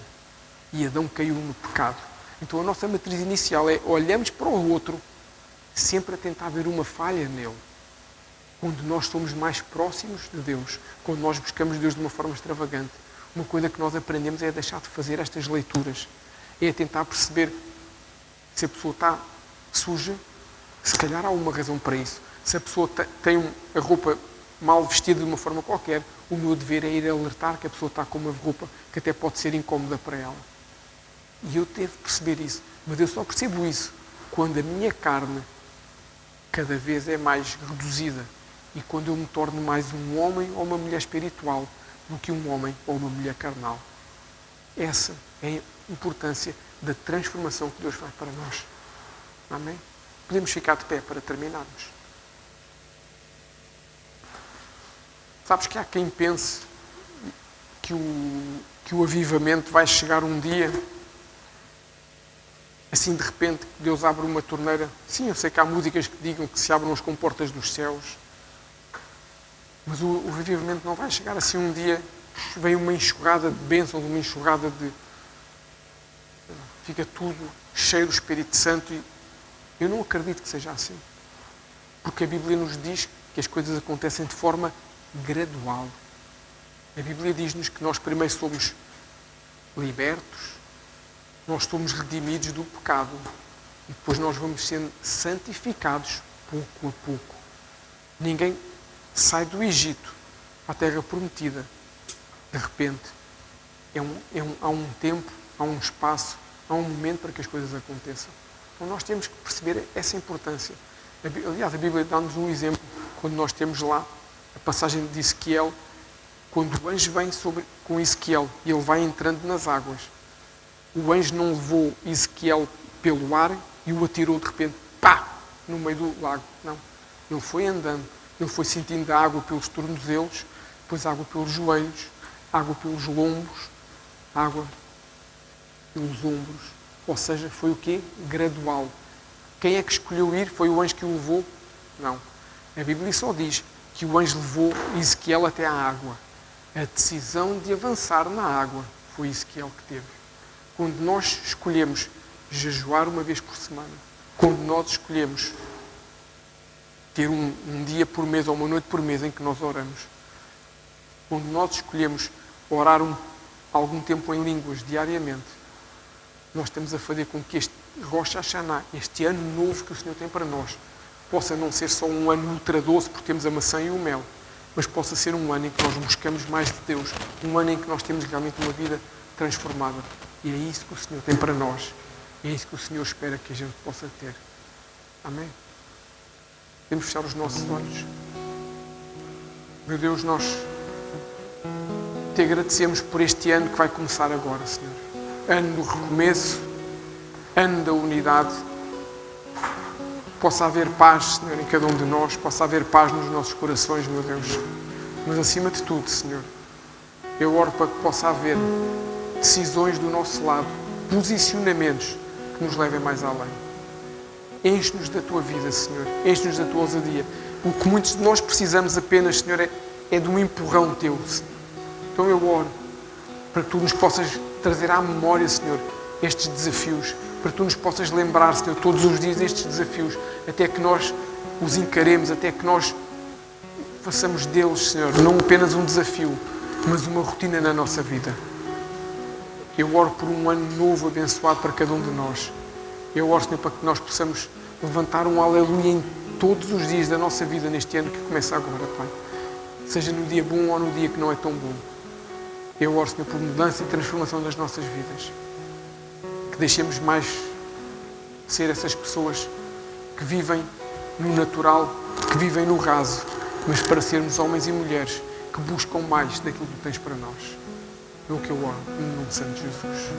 Speaker 1: E Adão caiu no pecado. Então a nossa matriz inicial é olhamos para o outro sempre a tentar ver uma falha nele. Quando nós somos mais próximos de Deus, quando nós buscamos Deus de uma forma extravagante, uma coisa que nós aprendemos é a deixar de fazer estas leituras. É a tentar perceber se a pessoa está suja, se calhar há uma razão para isso. Se a pessoa tem a roupa mal vestida de uma forma qualquer, o meu dever é ir alertar que a pessoa está com uma roupa que até pode ser incómoda para ela. E eu devo perceber isso. Mas eu só percebo isso quando a minha carne cada vez é mais reduzida e quando eu me torno mais um homem ou uma mulher espiritual do que um homem ou uma mulher carnal. Essa é a importância da transformação que Deus faz para nós. Amém? Podemos ficar de pé para terminarmos. Sabes que há quem pense que o avivamento vai chegar um dia, assim de repente, que Deus abre uma torneira. Sim, eu sei que há músicas que digam que se abram as comportas dos céus, mas o avivamento não vai chegar assim um dia, vem uma enxurrada de bênçãos, uma enxurrada de... fica tudo cheio do Espírito Santo e eu não acredito que seja assim. Porque a Bíblia nos diz que as coisas acontecem de forma gradual. A Bíblia diz-nos que nós primeiro somos libertos, nós somos redimidos do pecado e depois nós vamos sendo santificados pouco a pouco. Ninguém sai do Egito à terra prometida de repente. Há um tempo, há um espaço, há um momento para que as coisas aconteçam. Então nós temos que perceber essa importância. Aliás, a Bíblia dá-nos um exemplo quando nós temos lá a passagem de Ezequiel, quando o anjo vem com Ezequiel e ele vai entrando nas águas. O anjo não levou Ezequiel pelo ar e o atirou de repente, pá, no meio do lago. Não. Ele foi andando, ele foi sentindo a água pelos tornozelos, depois água pelos joelhos, água pelos lombos, água pelos ombros. Ou seja, foi o quê? Gradual. Quem é que escolheu ir? Foi o anjo que o levou? Não. A Bíblia só diz que o anjo levou Ezequiel até à água. A decisão de avançar na água foi Ezequiel que teve. Quando nós escolhemos jejuar uma vez por semana, quando nós escolhemos ter um dia por mês ou uma noite por mês em que nós oramos, quando nós escolhemos orar algum tempo em línguas diariamente, nós estamos a fazer com que este Rosh Hashanah, este ano novo que o Senhor tem para nós, possa não ser só um ano ultra doce porque temos a maçã e o mel, mas possa ser um ano em que nós buscamos mais de Deus, um ano em que nós temos realmente uma vida transformada. E é isso que o Senhor tem para nós. E é isso que o Senhor espera que a gente possa ter. Amém? Podemos fechar os nossos olhos. Meu Deus, nós te agradecemos por este ano que vai começar agora, Senhor. Ano do recomeço, ano da unidade. Possa haver paz, Senhor, em cada um de nós. Possa haver paz nos nossos corações, meu Deus. Mas acima de tudo, Senhor, eu oro para que possa haver decisões do nosso lado, posicionamentos que nos levem mais além. Enche-nos da tua vida, Senhor. Enche-nos da tua ousadia. O que muitos de nós precisamos apenas, Senhor, é de um empurrão teu, Senhor. Então eu oro para que tu nos possas trazer à memória, Senhor, estes desafios. para que Tu nos possas lembrar, Senhor, todos os dias destes desafios, até que nós os encaremos, até que nós façamos deles, Senhor, não apenas um desafio, mas uma rotina na nossa vida. Eu oro por um ano novo abençoado para cada um de nós. Eu oro, Senhor, para que nós possamos levantar um aleluia em todos os dias da nossa vida neste ano que começa agora, Pai. Seja no dia bom ou no dia que não é tão bom. Eu oro, Senhor, por mudança e transformação das nossas vidas. Que deixemos mais ser essas pessoas que vivem no natural, que vivem no raso, mas para sermos homens e mulheres que buscam mais daquilo que Tu tens para nós. É o que eu oro, no nome de Santo Jesus.